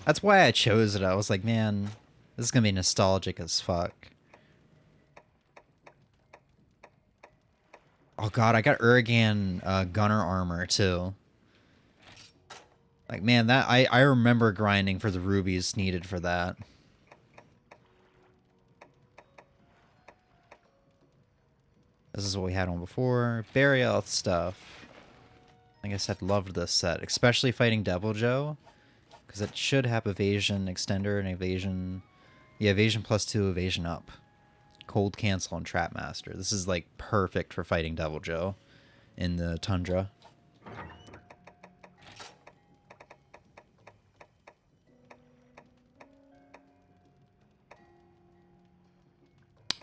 That's why I chose it. I was like, man, this is gonna be nostalgic as fuck. Oh god, I got Urgan gunner armor too. Like, man, that I remember grinding for the rubies needed for that. This is what we had on before. Barry Elf stuff. Like I said, loved this set, especially fighting Devil Joe, because it should have evasion extender and evasion. Yeah, evasion +2, evasion up. Cold cancel and trap master. This is like perfect for fighting Devil Joe in the tundra.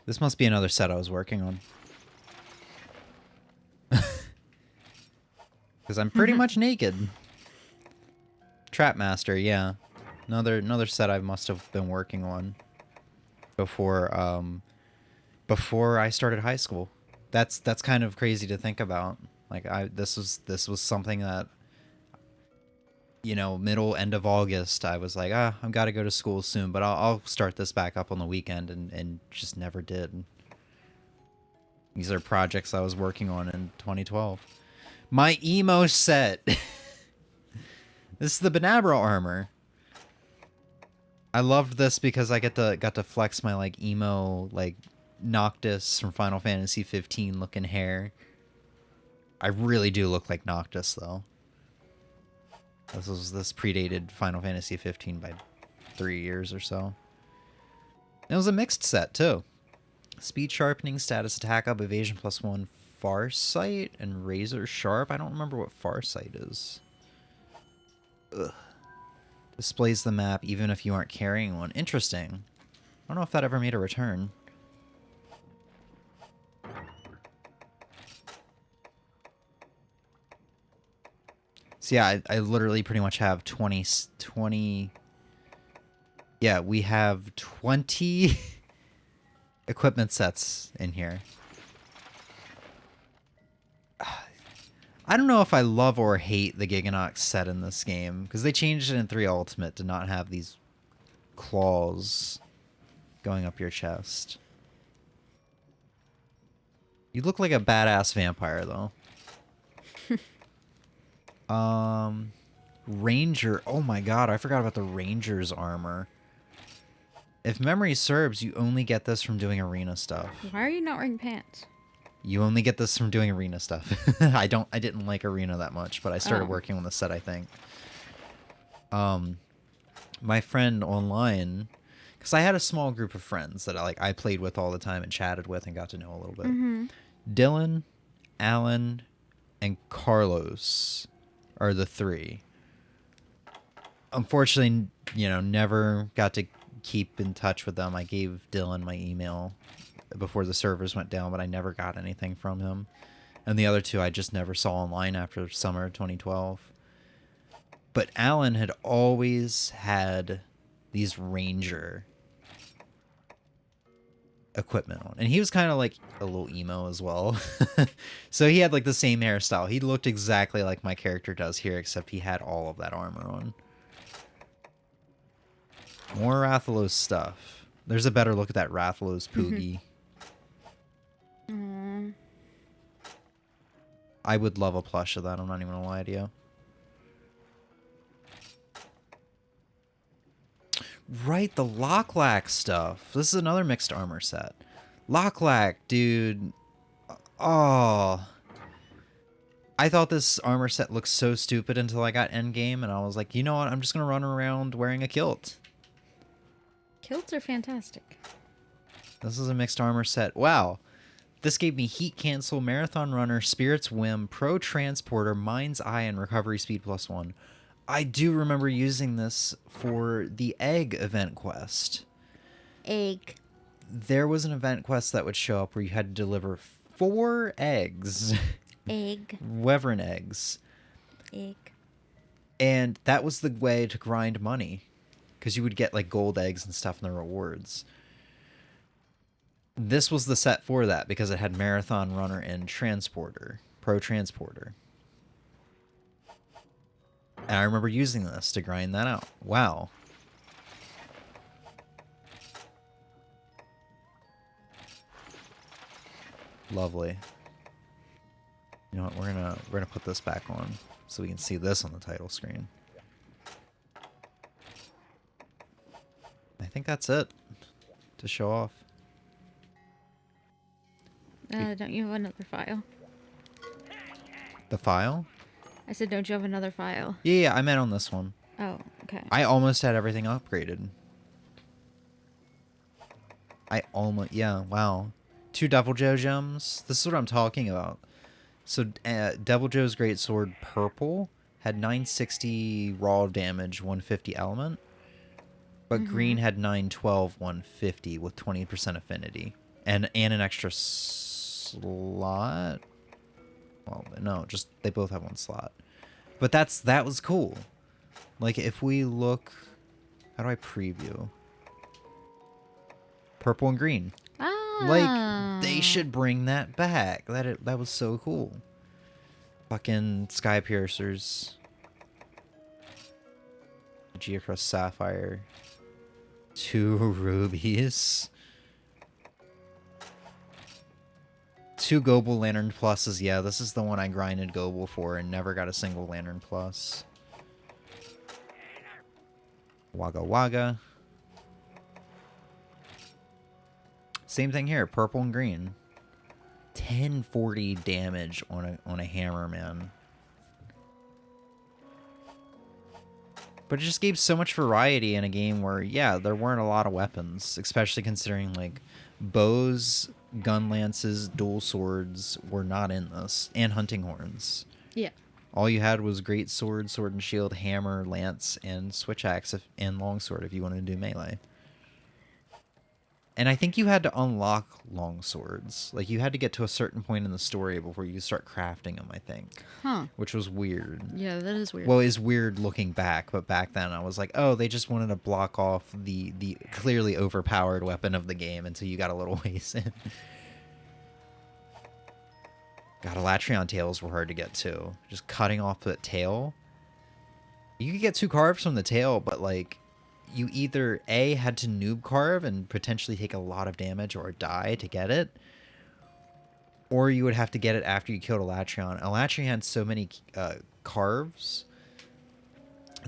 This must be another set I was working on. Because I'm pretty much naked. Trap master, yeah. Another set I must have been working on before before I started high school. That's kind of crazy to think about. Like this was something that, you know, end of August, I was like, I've got to go to school soon, but I'll start this back up on the weekend, and just never did. These are projects I was working on in 2012. My emo set. This is the Benabra armor. I loved this because I got to flex my like emo like Noctis from Final Fantasy 15 looking hair. I really do look like Noctis though. This predated Final Fantasy 15 by 3 years or so. It was a mixed set too. Speed sharpening, status attack up, evasion +1, Farsight, and razor sharp. I don't remember what Farsight is. Ugh. Displays the map even if you aren't carrying one. Interesting. I don't know if that ever made a return. So yeah, I literally pretty much have 20... Yeah, we have 20 equipment sets in here. I don't know if I love or hate the Giganox set in this game, because they changed it in 3 Ultimate to not have these claws going up your chest. You look like a badass vampire, though. Ranger. Oh my god, I forgot about the Ranger's armor. If memory serves, you only get this from doing arena stuff. Why are you not wearing pants? You only get this from doing arena stuff. I didn't like arena that much, but I started working on the set, I think. My friend online, because I had a small group of friends that I played with all the time and chatted with and got to know a little bit. Mm-hmm. Dylan, Alan, and Carlos are the 3. Unfortunately, you know, never got to keep in touch with them. I gave Dylan my email before the servers went down, but I never got anything from him. And the other 2 I just never saw online after summer 2012. But Alan had always had these Ranger equipment on. And he was kind of like a little emo as well. So he had like the same hairstyle. He looked exactly like my character does here, except he had all of that armor on. More Rathalos stuff. There's a better look at that Rathalos Poogie. I would love a plush of that, I'm not even gonna lie to you. Right, the Loc Lac stuff. This is another mixed armor set. Loc Lac, dude. Oh. I thought this armor set looked so stupid until I got endgame, and I was like, you know what? I'm just gonna run around wearing a kilt. Kilts are fantastic. This is a mixed armor set. Wow. This gave me Heat Cancel, Marathon Runner, Spirit's Whim, Pro Transporter, Mind's Eye, and Recovery Speed +1. I do remember using this for the egg event quest. Egg. There was an event quest that would show up where you had to deliver 4 eggs. Egg. Wyvern eggs. Egg. And that was the way to grind money. Because you would get like gold eggs and stuff in the rewards. This was the set for that because it had Marathon Runner and Transporter. Pro Transporter. And I remember using this to grind that out. Wow. Lovely. You know what? We're gonna put this back on so we can see this on the title screen. I think that's it to show off. Don't you have another file? The file? I said, don't you have another file? Yeah, I meant on this one. Oh, okay. I almost had everything upgraded. Yeah, wow. 2 Devil Joe gems. This is what I'm talking about. So, Devil Joe's Greatsword Purple had 960 raw damage, 150 element. But green had 912, 150 with 20% affinity. And an extra slot. Well, no, just they both have 1 slot. But that was cool. Like, if we look... How do I preview? Purple and green. Ah. Like, they should bring that back. That was so cool. Fucking Sky Piercers. Geocrust Sapphire. 2 rubies. 2 Gobel Lantern Pluses. Yeah, this is the one I grinded Gobel for and never got a single Lantern Plus. Wagga Wagga. Same thing here, purple and green. 1040 damage on a hammer, man. But it just gave so much variety in a game where, yeah, there weren't a lot of weapons, especially considering, like, bows, gun lances, dual swords were not in this, and hunting horns. Yeah. All you had was great sword, sword and shield, hammer, lance, and switch axe and longsword if you wanted to do melee. And I think you had to unlock long swords. Like, you had to get to a certain point in the story before you start crafting them, I think. Huh. Which was weird. Yeah, that is weird. Well, it's weird looking back, but back then I was like, oh, they just wanted to block off the clearly overpowered weapon of the game until you got a little ways in. God, Elatrion tails were hard to get to. Just cutting off that tail. You could get 2 carves from the tail, but, like, you either A, had to noob carve and potentially take a lot of damage or die to get it, or you would have to get it after you killed Elatrion. Elatrion had so many carves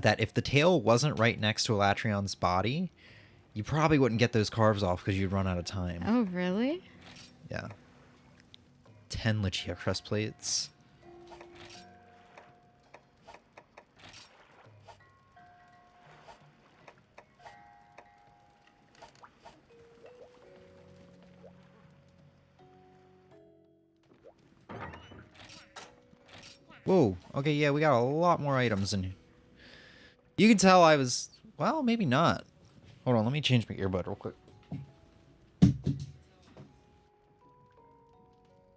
that if the tail wasn't right next to Elatrion's body, you probably wouldn't get those carves off because you'd run out of time. Oh, really? Yeah. 10 Lucia crust plates. Whoa. Okay, yeah, we got a lot more items in here. You can tell I was... Well, maybe not. Hold on, let me change my earbud real quick.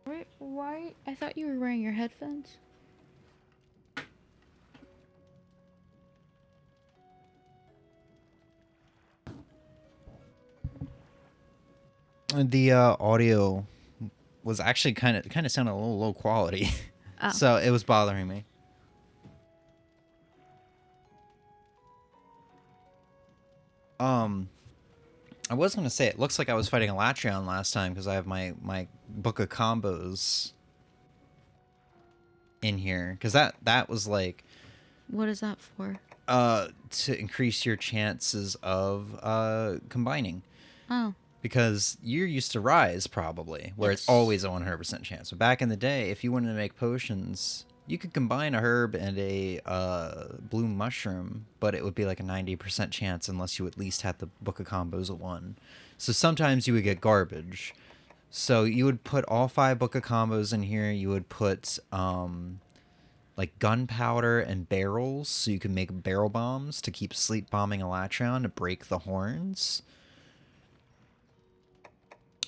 Wait, why? I thought you were wearing your headphones. The audio was actually kind of sounded a little low quality. Oh. So it was bothering me. I was going to say, it looks like I was fighting Elatrion last time because I have my book of combos in here. Because that was like... What is that for? To increase your chances of combining. Oh. Because you're used to Rise, probably, where Yes. it's always a 100% chance. But back in the day, if you wanted to make potions, you could combine a herb and a blue mushroom, but it would be like a 90% chance unless you at least had the Book of Combos at 1. So sometimes you would get garbage. So you would put all 5 Book of Combos in here. You would put like gunpowder and barrels, so you can make barrel bombs to keep sleep bombing Elatrion to break the horns.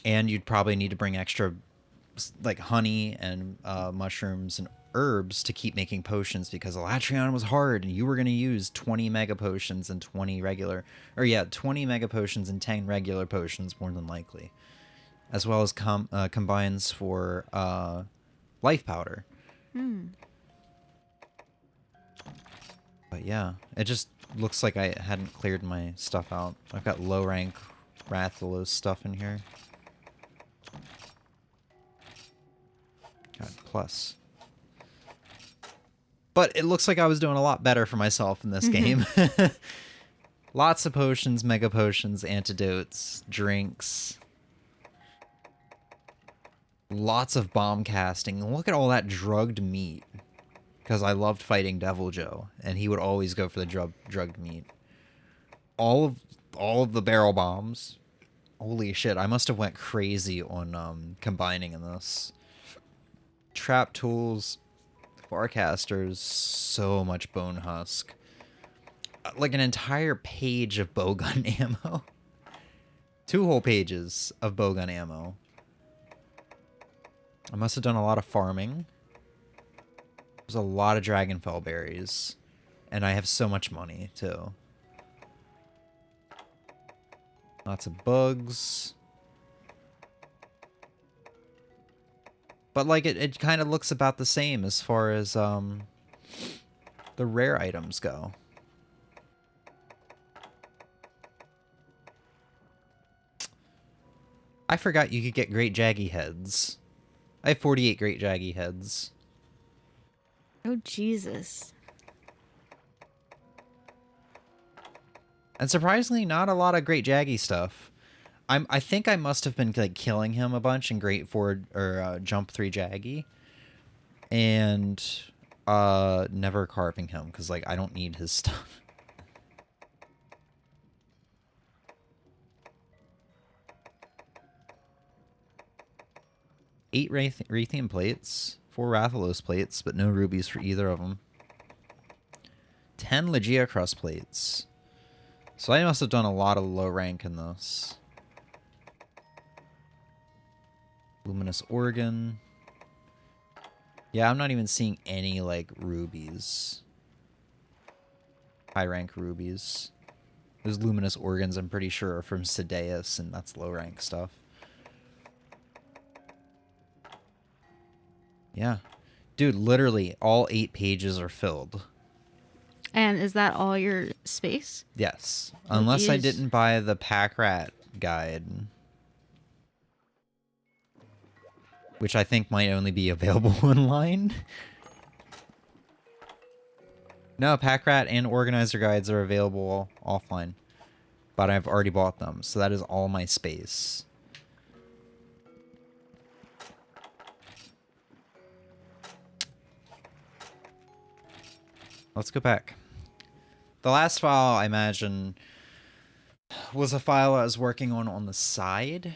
And you'd probably need to bring extra like honey and mushrooms and herbs to keep making potions, because Elatrion was hard and you were going to use 20 mega potions and 20 regular, or yeah, 20 mega potions and 10 regular potions more than likely, as well as combines for life powder. But yeah, it just looks like I hadn't cleared my stuff out. I've got low rank Rathalos stuff in here. God, plus. But it looks like I was doing a lot better for myself in this game. Lots of potions, mega potions, antidotes, drinks. Lots of bomb casting. Look at all that drugged meat. Because I loved fighting Devil Joe, and he would always go for the drugged meat. All of the barrel bombs. Holy shit, I must have went crazy on combining in this. Trap tools, Farcasters, so much bone husk. Like an entire page of bowgun ammo. 2 whole pages of bowgun ammo. I must have done a lot of farming. There's a lot of Dragonfell berries. And I have so much money, too. Lots of bugs. But, like, it kind of looks about the same as far as the rare items go. I forgot you could get great jaggy heads. I have 48 great jaggy heads. Oh, Jesus. And surprisingly, not a lot of great jaggy stuff. I think I must have been like killing him a bunch in Great 4 or Jump 3 Jaggy, and never carving him because like I don't need his stuff. 8 Raytheon plates, 4 Rathalos plates, but no rubies for either of them. 10 Legia Crust plates. So I must have done a lot of low rank in this. Luminous Organ. Yeah, I'm not even seeing any, like, rubies. High rank rubies. Those Luminous Organs, I'm pretty sure, are from Sideus, and that's low rank stuff. Yeah. Dude, literally, all 8 pages are filled. And is that all your space? Yes. Unless I didn't buy the Pack Rat guide. Which I think might only be available online. No, Pack Rat and Organizer guides are available offline. But I've already bought them, so that is all my space. Let's go back. The last file, I imagine, was a file I was working on the side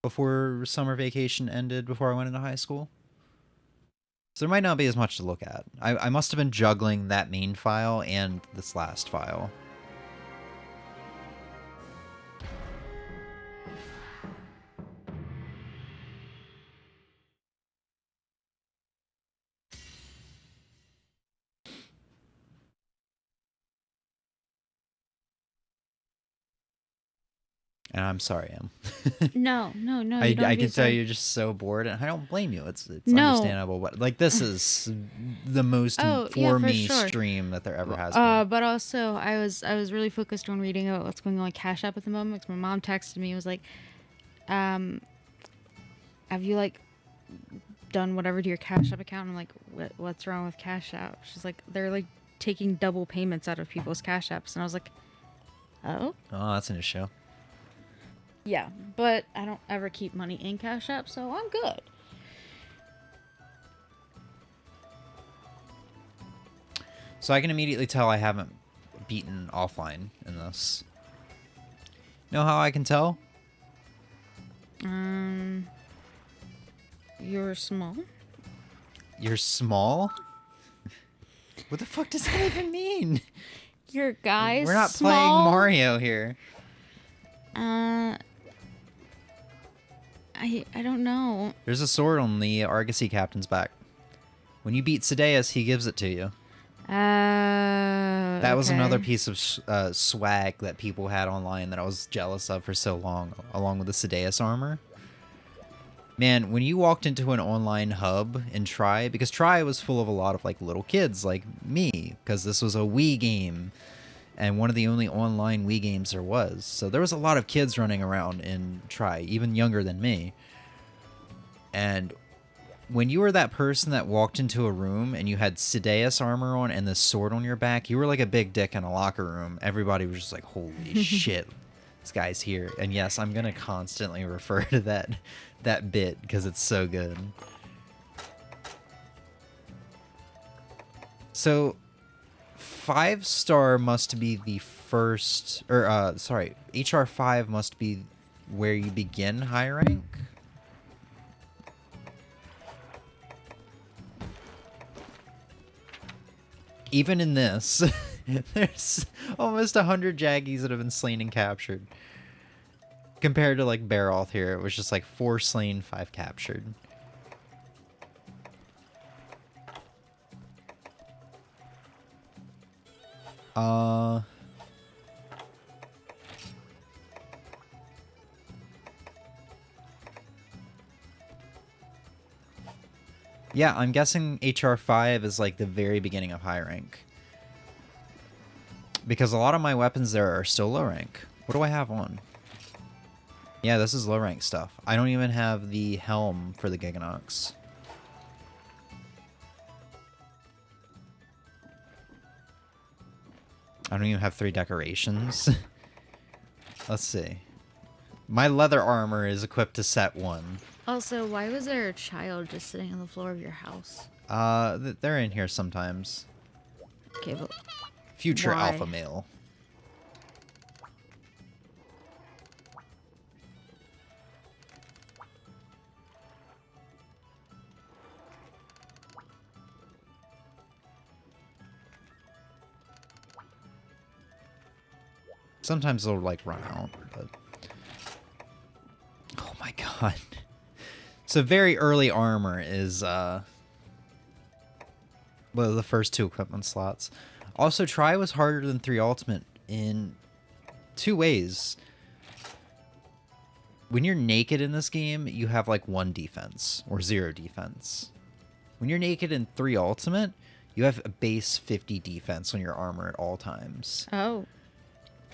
before summer vacation ended, before I went into high school. So there might not be as much to look at. I must have been juggling that main file and this last file. And I'm sorry, Em. No. You I don't can be tell sorry. you're just so bored, and I don't blame you. It's No. understandable, but like this is the most for me sure. stream that there ever has been. But also I was really focused on reading about what's going on with Cash App at the moment. 'Cause my mom texted me, was like, have you like done whatever to your Cash App account? And I'm like, what's wrong with Cash App? She's like, they're like taking double payments out of people's Cash Apps, and I was like, oh. Oh, that's an issue. Yeah, but I don't ever keep money in Cash App, so I'm good. So I can immediately tell I haven't beaten offline in this. Know how I can tell? You're small. You're small? What the fuck does that even mean? Your guy's We're not small? playing Mario here. I don't know. There's a sword on the Argosy captain's back. When you beat Sideus, he gives it to you. That was another piece of swag that people had online that I was jealous of for so long, along with the Sideus armor. Man, when you walked into an online hub in Tri, because Tri was full of a lot of like little kids like me, because this was a Wii game, and one of the only online Wii games there was. So there was a lot of kids running around in Tri, even younger than me. And when you were that person that walked into a room and you had Sideus armor on and the sword on your back, you were like a big dick in a locker room. Everybody was just like, holy shit, this guy's here. And yes, I'm going to constantly refer to that bit because it's so good. So 5-star must be the first, or sorry, HR5 must be where you begin high rank. Even in this, there's almost 100 Jaggies that have been slain and captured. Compared to like Barolth here, it was just like 4 slain, 5 captured. Yeah, I'm guessing HR5 is like the very beginning of high rank. Because a lot of my weapons there are still low rank. What do I have on? Yeah, this is low rank stuff. I don't even have the helm for the Giganox. I don't even have 3 decorations. Let's see. My leather armor is equipped to set 1. Also, why was there a child just sitting on the floor of your house? They're in here sometimes. Okay, but Future why? alpha male. Sometimes they'll like run out, but oh my god. So very early armor is well, the first 2 equipment slots. Also, Tri was harder than 3 Ultimate in 2 ways. When you're naked in this game, you have like 1 defense or 0 defense. When you're naked in 3 Ultimate, you have a base 50 defense on your armor at all times. Oh.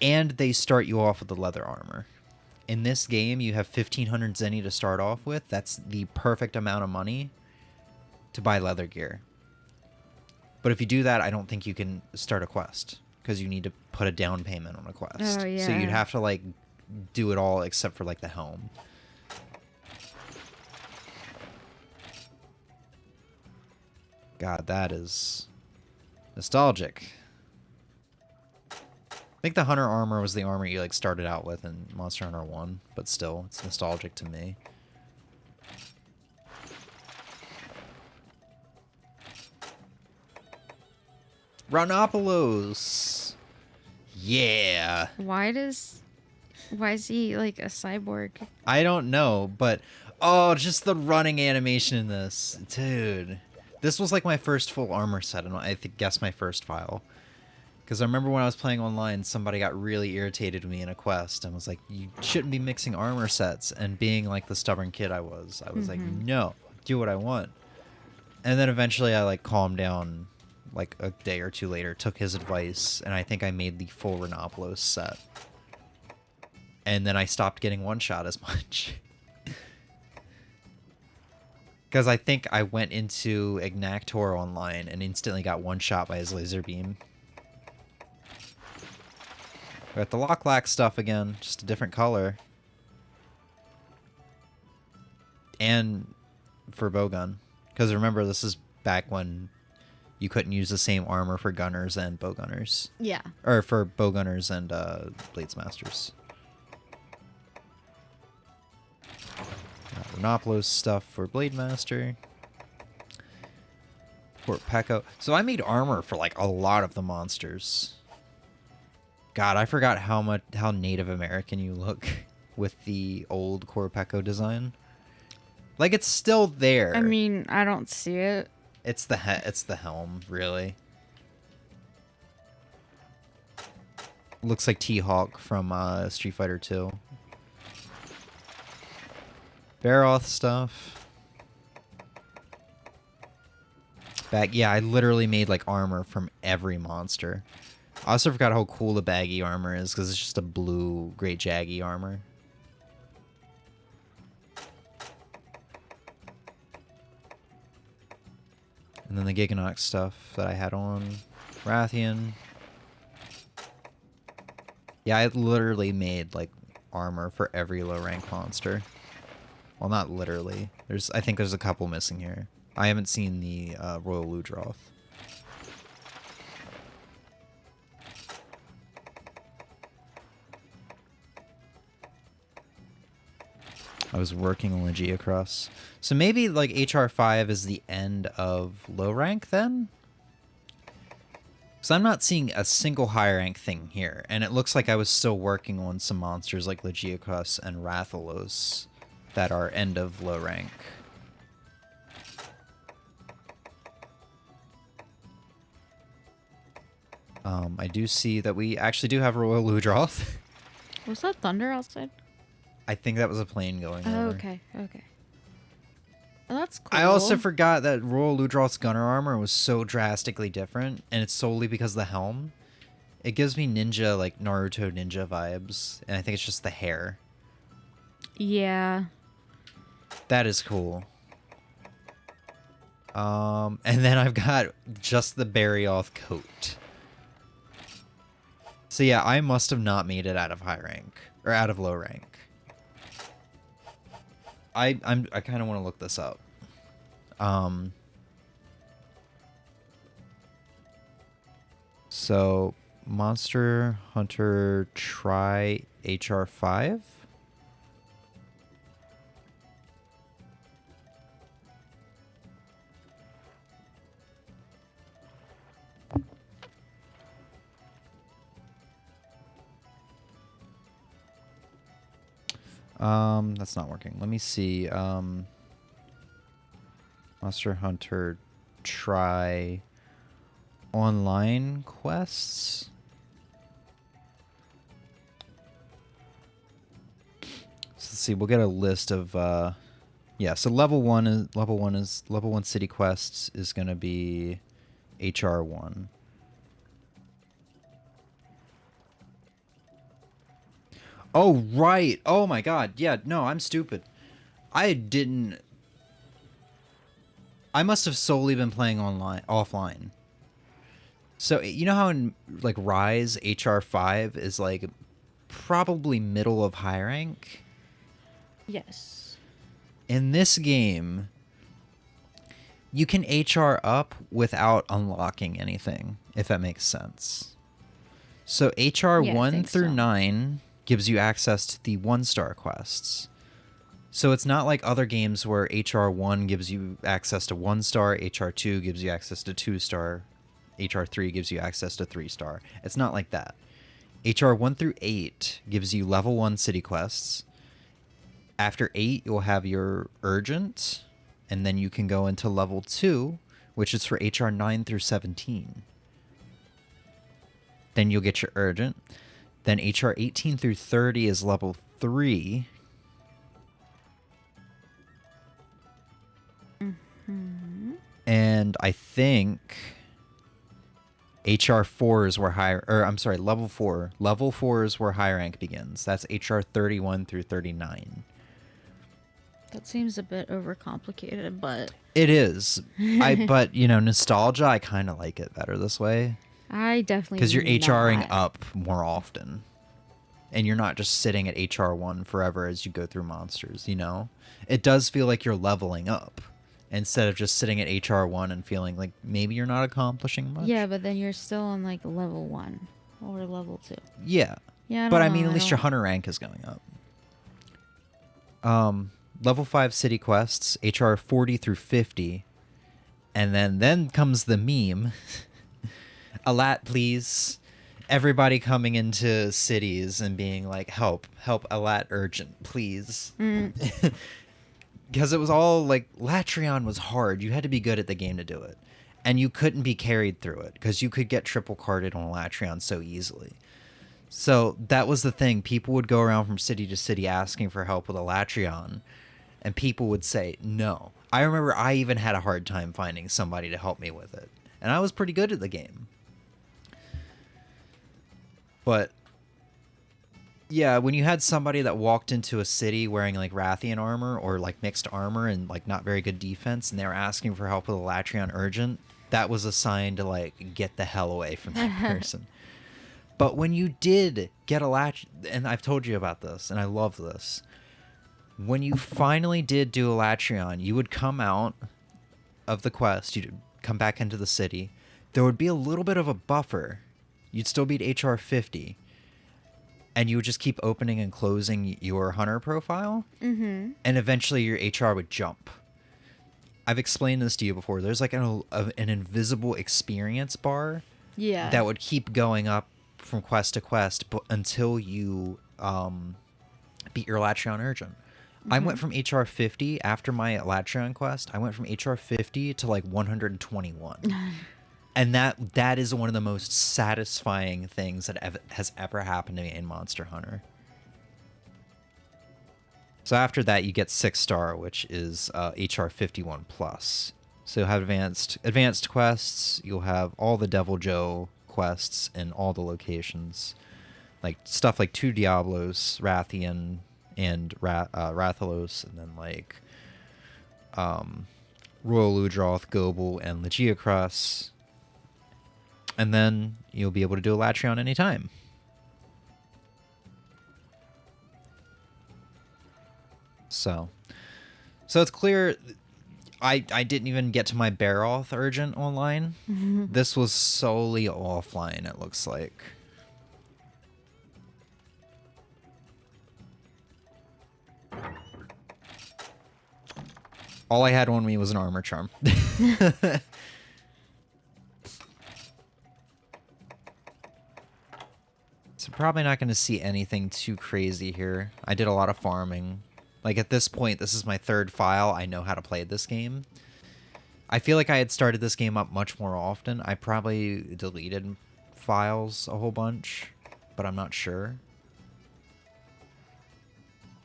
And they start you off with the leather armor. In this game, you have 1,500 zenny to start off with. That's the perfect amount of money to buy leather gear. But if you do that, I don't think you can start a quest, because you need to put a down payment on a quest. Oh, yeah. So you'd have to like do it all except for like the helm. God, that is nostalgic. I think the Hunter armor was the armor you like started out with in Monster Hunter 1, but still, it's nostalgic to me. Rhinopolos! Yeah! Why is he like a cyborg? I don't know, but oh, just the running animation in this. Dude. This was like my first full armor set, and I guess my first file. Because I remember when I was playing online, somebody got really irritated with me in a quest and was like, you shouldn't be mixing armor sets. And being like the stubborn kid I was like, no, do what I want. And then eventually I like calmed down like a day or 2 later, took his advice, and I think I made the full Rhinopolos set. And then I stopped getting one-shot as much. Because I think I went into Ignactor online and instantly got one-shot by his laser beam. We got the Loc Lac stuff again, just a different color. And for bowgun. Because remember, this is back when you couldn't use the same armor for gunners and bowgunners. Yeah. Or for bowgunners and bladesmasters. Rhinopolos stuff for Blademaster. Fort Pecco. So I made armor for like a lot of the monsters. God, I forgot how Native American you look with the old Corpecco design. Like it's still there. I mean, I don't see it. It's the helm, really. Looks like T-Hawk from Street Fighter 2. Baroth stuff. Bag, yeah, I literally made like armor from every monster. I also forgot how cool the baggy armor is because it's just a blue Great Jaggy armor. And then the Giganox stuff that I had on. Rathian. Yeah, I literally made like armor for every low rank monster. Well, not literally. I think there's a couple missing here. I haven't seen the Royal Ludroth. I was working on Legia Cross. So maybe like HR5 is the end of low rank then? Because I'm not seeing a single high rank thing here. And it looks like I was still working on some monsters like Legiacross and Rathalos that are end of low rank. I do see that we actually do have Royal Ludroth. Was that thunder outside? I think that was a plane going over. Oh, okay, okay. Well, that's cool. I also forgot that Royal Ludroth's gunner armor was so drastically different, and it's solely because of the helm. It gives me ninja, like Naruto ninja vibes, and I think it's just the hair. Yeah. That is cool. And then I've got just the Barioth coat. So yeah, I must have not made it out of high rank, or out of low rank. I kind of want to look this up. So Monster Hunter Try HR5. That's not working. Let me see. Monster Hunter Try online quests. So let's see. We'll get a list of yeah. So level one city quests is going to be HR1. Oh, right. Oh, my God. Yeah, no, I'm stupid. I must have solely been playing offline. So, you know how in, like, Rise, HR5 is, like, probably middle of high rank? Yes. In this game, you can HR up without unlocking anything, if that makes sense. So, HR 1 through 9... gives you access to the 1-star quests. So it's not like other games where HR1 gives you access to 1-star, HR2 gives you access to 2-star, HR3 gives you access to 3-star. It's not like that. HR1 through 8 gives you level 1 city quests. After 8, you'll have your urgent, and then you can go into level 2, which is for HR 9 through 17. Then you'll get your urgent. Then HR 18 through 30 is level 3. Mm-hmm. And I think HR 4 is where level 4. Level 4 is where high rank begins. That's HR 31 through 39. That seems a bit overcomplicated, but... It is. But, you know, nostalgia, I kind of like it better this way. I definitely because you're HRing up more often. And you're not just sitting at HR1 forever as you go through monsters, you know? It does feel like you're leveling up instead of just sitting at HR1 and feeling like maybe you're not accomplishing much. Yeah, but then you're still on like level 1 or level 2. Yeah. Yeah, but I mean, at least your hunter rank is going up. Level 5 city quests, HR 40 through 50. And then comes the meme. A lat, please. Everybody coming into cities and being like, help, a lat urgent, please. Because it was all like, Latreon was hard. You had to be good at the game to do it. And you couldn't be carried through it because you could get triple carded on Latreon so easily. So that was the thing. People would go around from city to city asking for help with a Latreon, and people would say no. I remember I even had a hard time finding somebody to help me with it, and I was pretty good at the game. But yeah, when you had somebody that walked into a city wearing like Rathian armor or like mixed armor and like not very good defense, and they were asking for help with a Latreon urgent, that was a sign to like get the hell away from that person. But when you did get a latch, and I've told you about this, and I love this, when you finally did do a Latreon, you would come out of the quest, you'd come back into the city, there would be a little bit of a buffer. You'd still be at HR 50, and you would just keep opening and closing your hunter profile, and eventually your HR would jump. I've explained this to you before. There's like an invisible experience bar that would keep going up from quest to quest until you beat your Latreon urgent. I went from HR 50 after my Latreon quest. I went from HR 50 to like 121. And that is one of the most satisfying things that has ever happened to me in Monster Hunter. So after that, you get 6-star, which is HR 51 plus. So you'll have advanced quests. You'll have all the Devil Joe quests in all the locations, like stuff like 2 Diablos, Rathian, and Rathalos, and then like Royal Ludroth, Gobel, and Legiacross. And then you'll be able to do a Latreon anytime. So it's clear I didn't even get to my Baroth urgent online. This was solely offline, it looks like. All I had on me was an armor charm. So probably not going to see anything too crazy here. I did a lot of farming. Like at this point, this is my 3rd file. I know how to play this game. I feel like I had started this game up much more often. I probably deleted files a whole bunch, but I'm not sure.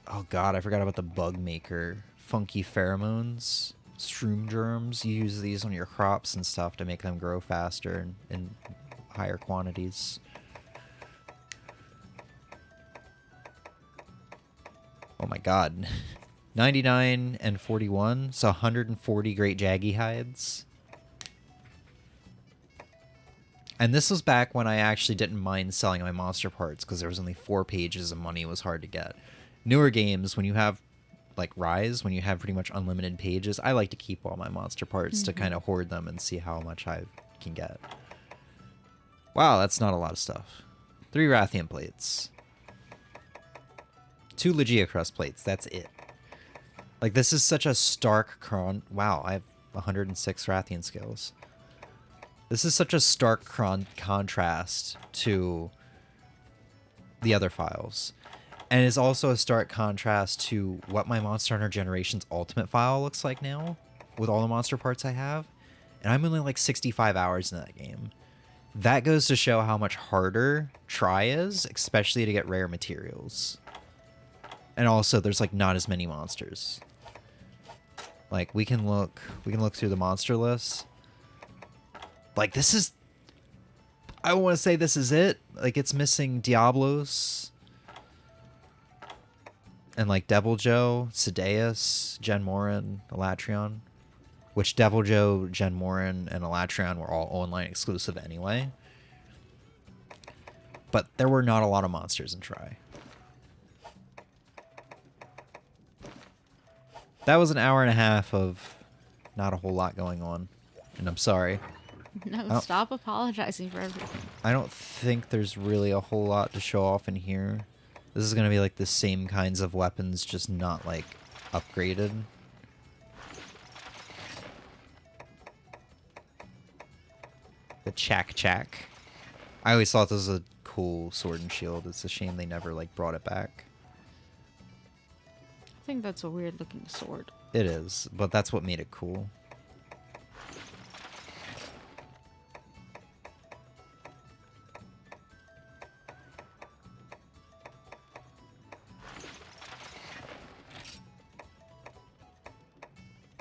Oh god, I forgot about the bug maker. Funky pheromones, shroom germs. You use these on your crops and stuff to make them grow faster in higher quantities. Oh my god. 99 and 41, so 140 great jaggy hides. And this was back when I actually didn't mind selling my monster parts because there was only 4 pages and money was hard to get. Newer games, when you have like Rise, when you have pretty much unlimited pages, I like to keep all my monster parts to kind of hoard them and see how much I can get. Wow, that's not a lot of stuff. 3 Rathian plates. 2 Legiacrust plates, that's it. Like, this is such a stark wow, I have 106 Rathian skills. This is such a stark contrast to the other files. And it's also a stark contrast to what my Monster Hunter Generations Ultimate file looks like now, with all the monster parts I have. And I'm only like 65 hours in that game. That goes to show how much harder Try is, especially to get rare materials. And also, there's like not as many monsters. Like, we can look through the monster list. Like, this is... I want to say this is it. Like, it's missing Diablos. And, like, Devil Joe, Sedeus, Genmoran, Elatrion. Which Devil Joe, Genmoran, and Elatrion were all online exclusive anyway. But there were not a lot of monsters in Try. That was an hour and a half of not a whole lot going on. And I'm sorry. No, stop apologizing for everything. I don't think there's really a whole lot to show off in here. This is going to be like the same kinds of weapons, just not like upgraded. The Chak. I always thought this was a cool sword and shield. It's a shame they never like brought it back. I think that's a weird looking sword. It is, but that's what made it cool.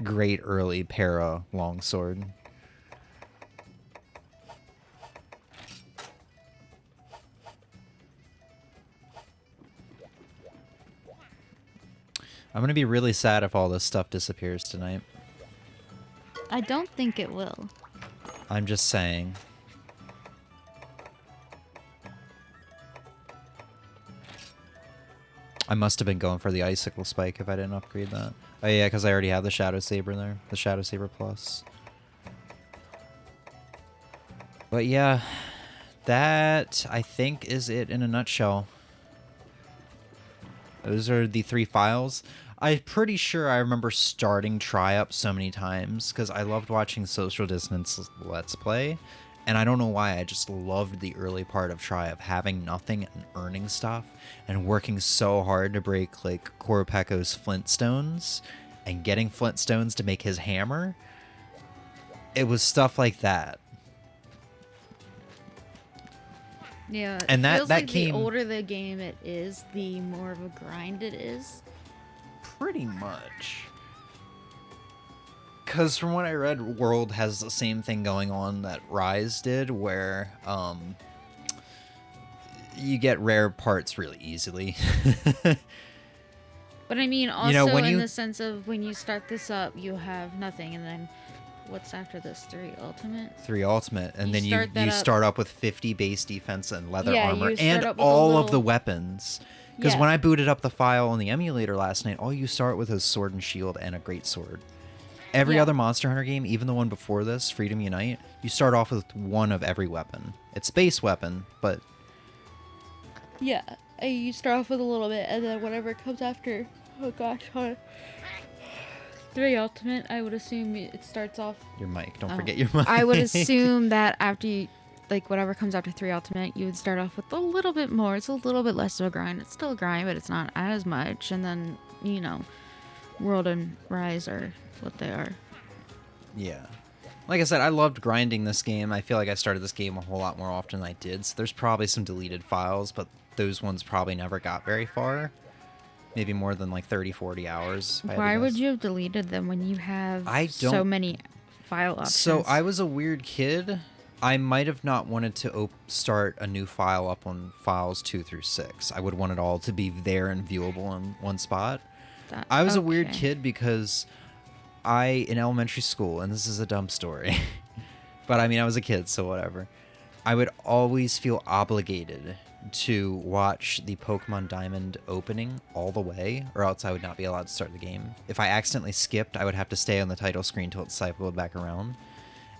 Great early para longsword. I'm gonna be really sad if all this stuff disappears tonight. I don't think it will. I'm just saying. I must have been going for the icicle spike if I didn't upgrade that. Oh yeah, because I already have the Shadow Saber there. The Shadow Saber Plus. But yeah, that I think is it in a nutshell. Those are the 3 files. I'm pretty sure I remember starting Tri-Up so many times because I loved watching Social Distance Let's Play. And I don't know why, I just loved the early part of Tri-Up, having nothing and earning stuff and working so hard to break like Koropecco's Flintstones and getting Flintstones to make his hammer. It was stuff like that. Yeah, and it feels that like came the older the game it is, the more of a grind it is. Pretty much. Because from what I read, World has the same thing going on that Rise did, where you get rare parts really easily. But I mean, also You know, when in you- the sense of when you start this up, you have nothing, and then what's after this? 3 ultimate? 3 ultimate, and You then start that you up- start up with 50 base defense and leather Yeah, armor you start and up with a all of little- the weapons. Because Yeah. when I booted up the file on the emulator last night, all you start with is sword and shield and a great sword. Every Yeah. other Monster Hunter game, even the one before this, Freedom Unite, you start off with one of every weapon. It's base weapon, but Yeah, you start off with a little bit, and then whatever comes after. Oh gosh, hold on. 3 ultimate, I would assume it starts off. your mic. Don't Oh. forget your mic. I would assume that after you, like whatever comes after 3 ultimate, you would start off with a little bit more. It's a little bit less of a grind. It's still a grind, but it's not as much. And then, you know, World and Rise are what they are. Yeah. Like I said, I loved grinding this game. I feel like I started this game a whole lot more often than I did. So there's probably some deleted files, but those ones probably never got very far. Maybe more than like 30, 40 hours. if I had to Why would guess. you have deleted them when you have I so don't- many file options? So I was a weird kid. I might have not wanted to start a new file up on files 2 through 6. I would want it all to be there and viewable in one spot. I was a weird Okay. kid because in elementary school, and this is a dumb story, but I mean, I was a kid, so whatever. I would always feel obligated to watch the Pokemon Diamond opening all the way, or else I would not be allowed to start the game. If I accidentally skipped, I would have to stay on the title screen till it cycled back around.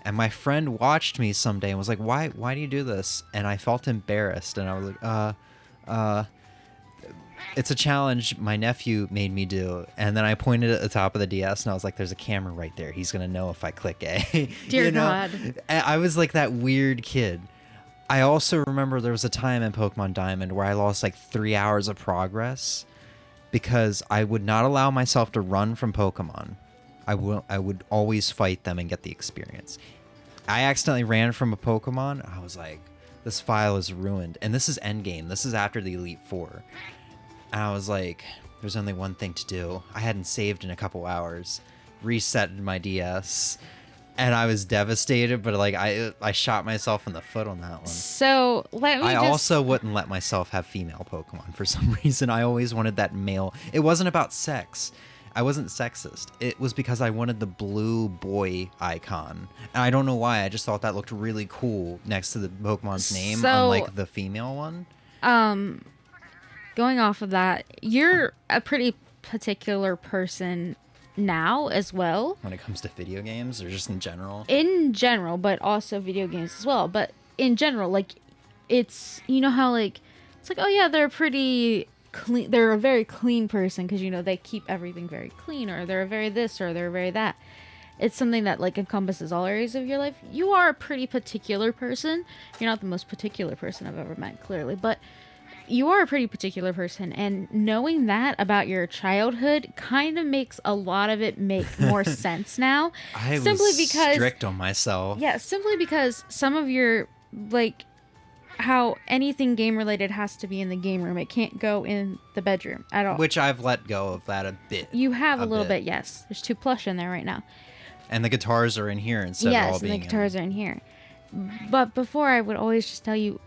And my friend watched me someday and was like, why do you do this? And I felt embarrassed, and I was like, it's a challenge my nephew made me do. And then I pointed at the top of the DS and I was like, there's a camera right there. He's going to know if I click A. Dear You know? God. And I was like that weird kid. I also remember there was a time in Pokemon Diamond where I lost like 3 hours of progress because I would not allow myself to run from Pokemon. I would always fight them and get the experience. I accidentally ran from a Pokemon. I was like, this file is ruined. And this is endgame. This is after the Elite Four. And I was like, there's only one thing to do. I hadn't saved in a couple hours. Reset my DS. And I was devastated, but like I shot myself in the foot on that one. So let me I just... also wouldn't let myself have female Pokemon for some reason. I always wanted that male. It wasn't about sex. I wasn't sexist. It was because I wanted the blue boy icon. And I don't know why. I just thought that looked really cool next to the Pokemon's name, So- unlike the female one. Going off of that, you're a pretty particular person now as well. When it comes to video games or just in general. In general, but also video games as well. But in general, like, it's, you know how, like, it's like, oh yeah, they're pretty clean. They're a very clean person because, you know, they keep everything very clean, or they're very this, or they're very that. it's something that like encompasses all areas of your life. You are a pretty particular person. You're not the most particular person I've ever met, clearly, but you are a pretty particular person, and knowing that about your childhood kind of makes a lot of it make more sense now. I was strict on myself. Yeah, simply because some of your, like, how anything game related has to be in the game room. It can't go in the bedroom at all. Which I've let go of that a bit. You have a little bit, yes. There's 2 plush in there right now. And the guitars are in here instead of all being Yes, and the guitars are in here. But before, I would always just tell you,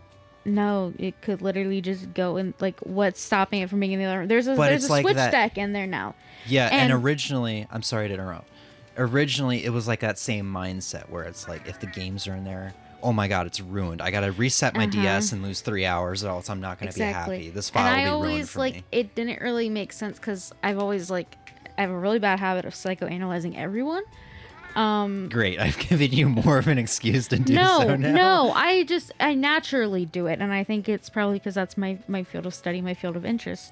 no, it could literally just go in, like, what's stopping it from being in the other room? There's a like Switch deck in there now. Yeah, and originally, I'm sorry to interrupt. Originally, it was like that same mindset where it's like, if the games are in there, oh my god, it's ruined. I gotta reset my DS and lose 3 hours, or else I'm not gonna be happy. This file will be ruined for me. It didn't really make sense because I've always, like, I have a really bad habit of psychoanalyzing everyone. Great, I've given you more of an excuse to do so now. No, I naturally do it, and I think it's probably because that's my field of study, my field of interest.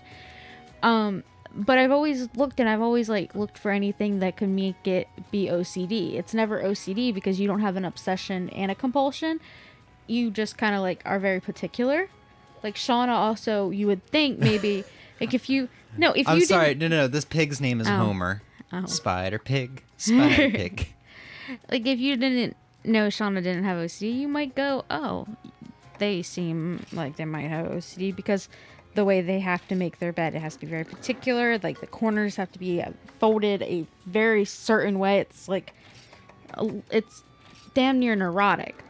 But I've always looked for anything that could make it be OCD. It's never OCD because you don't have an obsession and a compulsion. You just kind of like are very particular. Like Shauna also, you would think maybe like if you I'm sorry, no, this pig's name is Homer. Oh. Spider pig. Like if you didn't know Shauna didn't have OCD, you might go, oh, they seem like they might have OCD because the way they have to make their bed, it has to be very particular. Like the corners have to be folded a very certain way. It's like, it's damn near neurotic.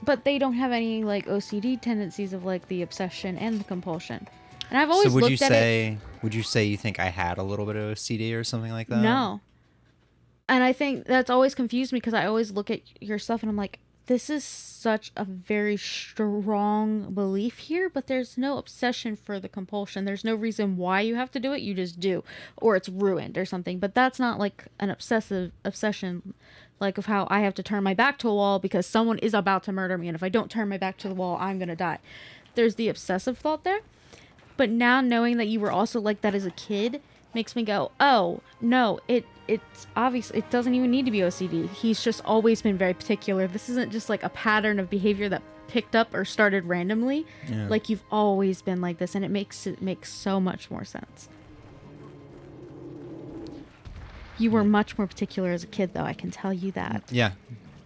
But they don't have any like OCD tendencies of like the obsession and the compulsion. And I've always would you say you think I had a little bit of OCD or something like that? No. And I think that's always confused me because I always look at your stuff and I'm like, this is such a very strong belief here, but there's no obsession for the compulsion. There's no reason why you have to do it. You just do, or it's ruined or something. But that's not like an obsession, like of how I have to turn my back to a wall because someone is about to murder me. And if I don't turn my back to the wall, I'm going to die. There's the obsessive thought there. But now knowing that you were also like that as a kid makes me go, oh, no, it's obvious. It doesn't even need to be OCD. He's just always been very particular. This isn't just like a pattern of behavior that picked up or started randomly. Yeah. Like you've always been like this, and it makes so much more sense. You were much more particular as a kid, though. I can tell you that. Yeah.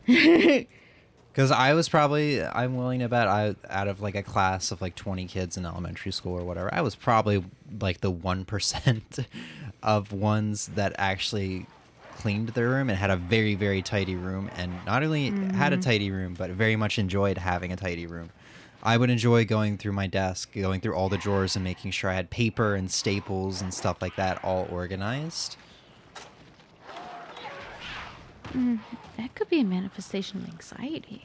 Because I'm willing to bet out of like a class of like 20 kids in elementary school or whatever, I was probably like the 1% of ones that actually cleaned their room and had a very, very tidy room, and not only had a tidy room, but very much enjoyed having a tidy room. I would enjoy going through my desk, going through all the drawers and making sure I had paper and staples and stuff like that all organized. That could be a manifestation of anxiety.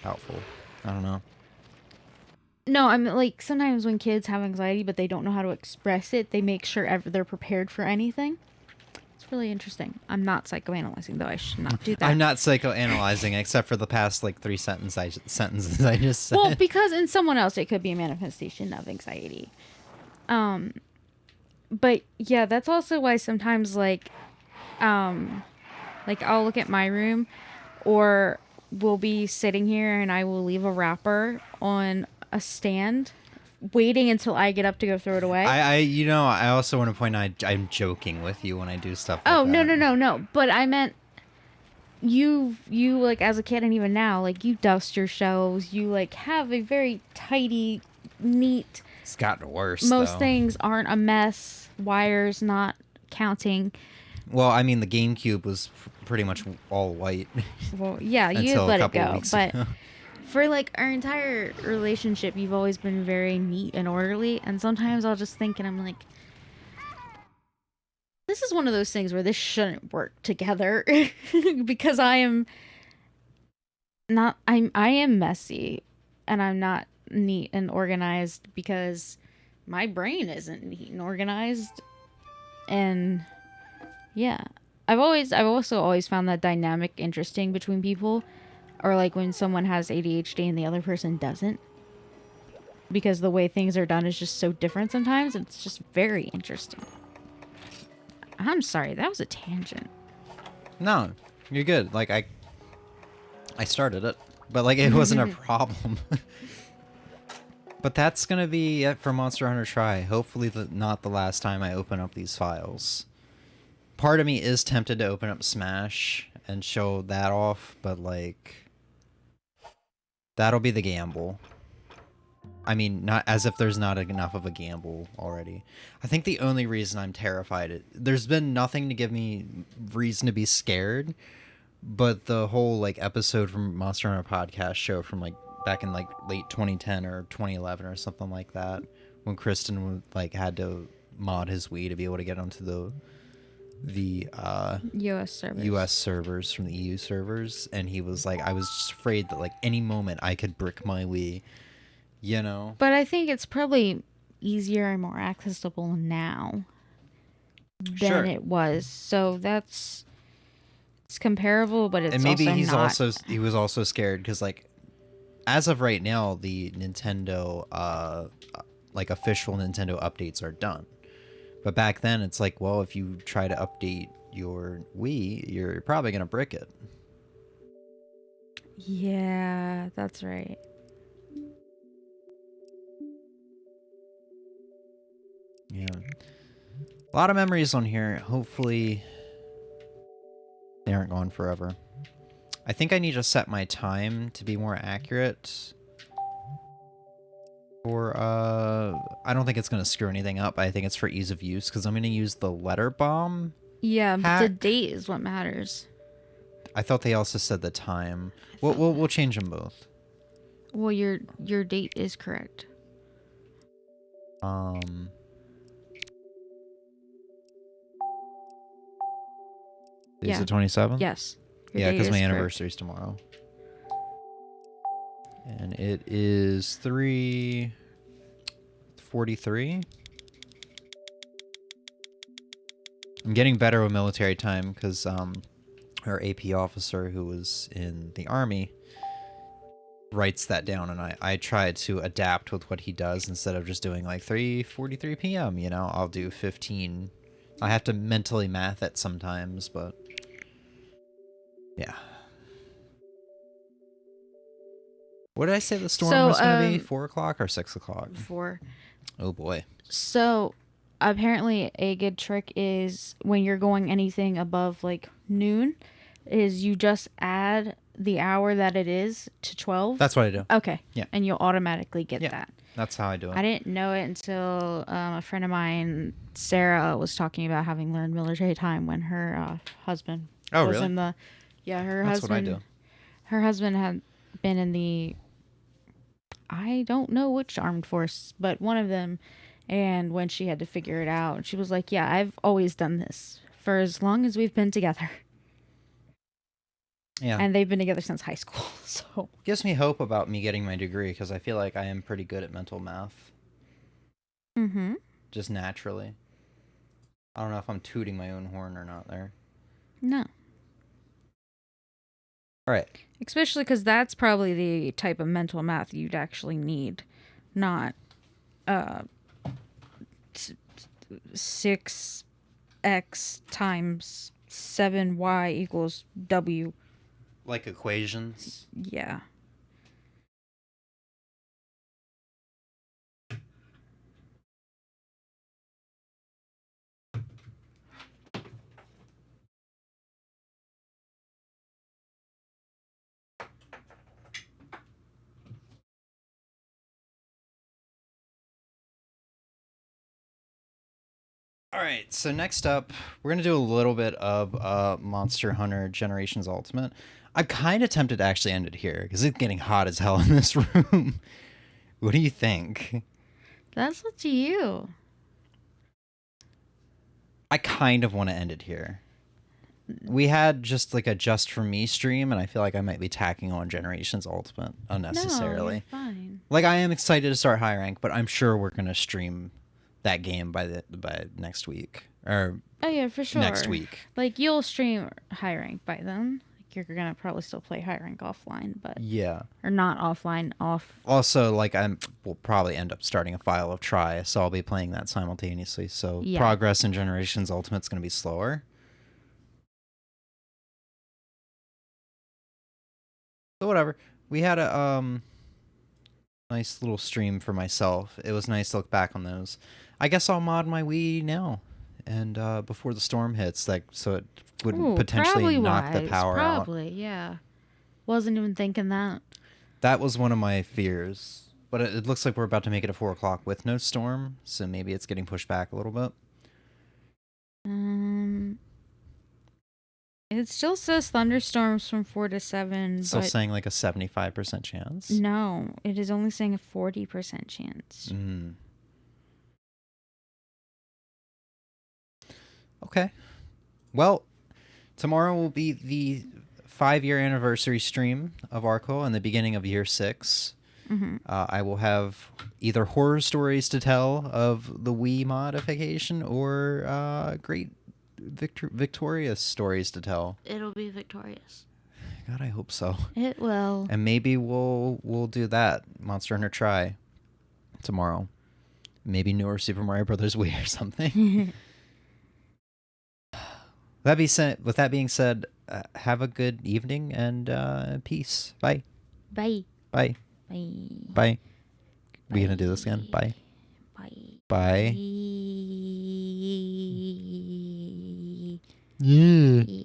Doubtful. I don't know. No, I mean, like, sometimes when kids have anxiety, but they don't know how to express it, they make sure they're prepared for anything. It's really interesting. I'm not psychoanalyzing, though. I should not do that. I'm not psychoanalyzing, except for the past, like, 3 sentences I just said. Well, because in someone else, it could be a manifestation of anxiety. But, yeah, that's also why sometimes, like, I'll look at my room, or we'll be sitting here and I will leave a wrapper on a stand waiting until I get up to go throw it away. I also want to point out I'm joking with you when I do stuff like that. Oh, no. But I meant you like as a kid, and even now, like you dust your shelves, you like have a very tidy, neat. It's gotten worse. Most things aren't a mess. Wires not counting. Well, I mean, the GameCube was pretty much all white. Well, yeah, you let it go. But for like our entire relationship, you've always been very neat and orderly. And sometimes I'll just think, and I'm like, this is one of those things where this shouldn't work together because I am messy, and I'm not neat and organized because my brain isn't neat and organized. And yeah, I've also always found that dynamic interesting between people, or like when someone has ADHD and the other person doesn't, because the way things are done is just so different sometimes. It's just very interesting. I'm sorry, that was a tangent. No, you're good. Like, I started it, but like it wasn't a problem. But that's gonna be it for Monster Hunter Try. Hopefully not the last time I open up these files. Part of me is tempted to open up Smash and show that off, but like that'll be the gamble. I mean, not as if there's not enough of a gamble already. I think the only reason I'm terrified, there's been nothing to give me reason to be scared, but the whole like episode from Monster Hunter podcast show from like back in like late 2010 or 2011 or something like that, when Kristen like had to mod his Wii to be able to get onto the US servers from the EU servers, and he was like, I was just afraid that like any moment I could brick my Wii, you know. But I think it's probably easier and more accessible now than it was. So it's comparable, but it's and maybe also he was also scared because like as of right now the Nintendo like official Nintendo updates are done, but back then it's like, well, if you try to update your Wii, you're probably gonna brick it. Yeah, that's right. Yeah, a lot of memories on here. Hopefully they aren't gone forever. I think I need to set my time to be more accurate. Or I don't think it's gonna screw anything up. I think it's for ease of use because I'm gonna use the letter bomb. Yeah, hack. the date is what matters. I thought they also said the time. We'll change them both. Well, your date is correct. Is it 27th? Yes. Yeah, because my anniversary's tomorrow. And it is 3:43. I'm getting better with military time because our AP officer who was in the Army writes that down, and I try to adapt with what he does instead of just doing like 3:43 p.m. You know, I'll do 15. I have to mentally math it sometimes, but yeah. What did I say the storm was going to be? 4 o'clock or 6 o'clock? 4. Oh boy. So apparently a good trick is when you're going anything above like noon is you just add the hour that it is to 12. That's what I do. Okay. Yeah. And you'll automatically get that. That's how I do it. I didn't know it until a friend of mine, Sarah, was talking about having learned military time when her husband was really? in the... Yeah, her That's husband... what I do. Her husband had been in the... I don't know which armed force, but one of them. And when she had to figure it out, she was like, yeah, I've always done this for as long as we've been together. Yeah. And they've been together since high school. So gives me hope about me getting my degree because I feel like I am pretty good at mental math. Mm-hmm. Just naturally. I don't know if I'm tooting my own horn or not there. No. All right. Especially because that's probably the type of mental math you'd actually need, not 6x times 7y equals w. Like equations? Yeah. All right, so next up, we're going to do a little bit of Monster Hunter Generations Ultimate. I'm kind of tempted to actually end it here because it's getting hot as hell in this room. What do you think? That's up to you. I kind of want to end it here. We had just like a Just For Me stream, and I feel like I might be tacking on Generations Ultimate unnecessarily. No, you're fine. Like, I am excited to start high rank, but I'm sure we're going to stream that game by next week. Or oh, yeah, for sure. Next week. Like, you'll stream high rank by then. Like, you're going to probably still play high rank offline, but... Yeah. Or not offline, off... Also, like, we'll probably end up starting a file of Try, so I'll be playing that simultaneously. So, progress in Generations Ultimate's going to be slower. whatever. We had a nice little stream for myself. It was nice to look back on those. I guess I'll mod my Wii now, and before the storm hits, like so it wouldn't potentially knock the power out. Probably, yeah. Wasn't even thinking that. That was one of my fears, but it looks like we're about to make it at 4 o'clock with no storm, so maybe it's getting pushed back a little bit. It still says thunderstorms from 4 to 7. Still saying like a 75% chance? No, it is only saying a 40% chance. Okay. Well, tomorrow will be the 5-year anniversary stream of Arrquil and the beginning of year 6. I will have either horror stories to tell of the Wii modification or great victorious stories to tell. It'll be victorious. God, I hope so. It will. And maybe we'll do that Monster Hunter Try tomorrow. Maybe newer Super Mario Brothers Wii or something. With that being said, have a good evening and peace. Bye. Bye. Bye. Bye. Bye. We gonna do this again? Bye. Bye. Bye. Bye. Yeah.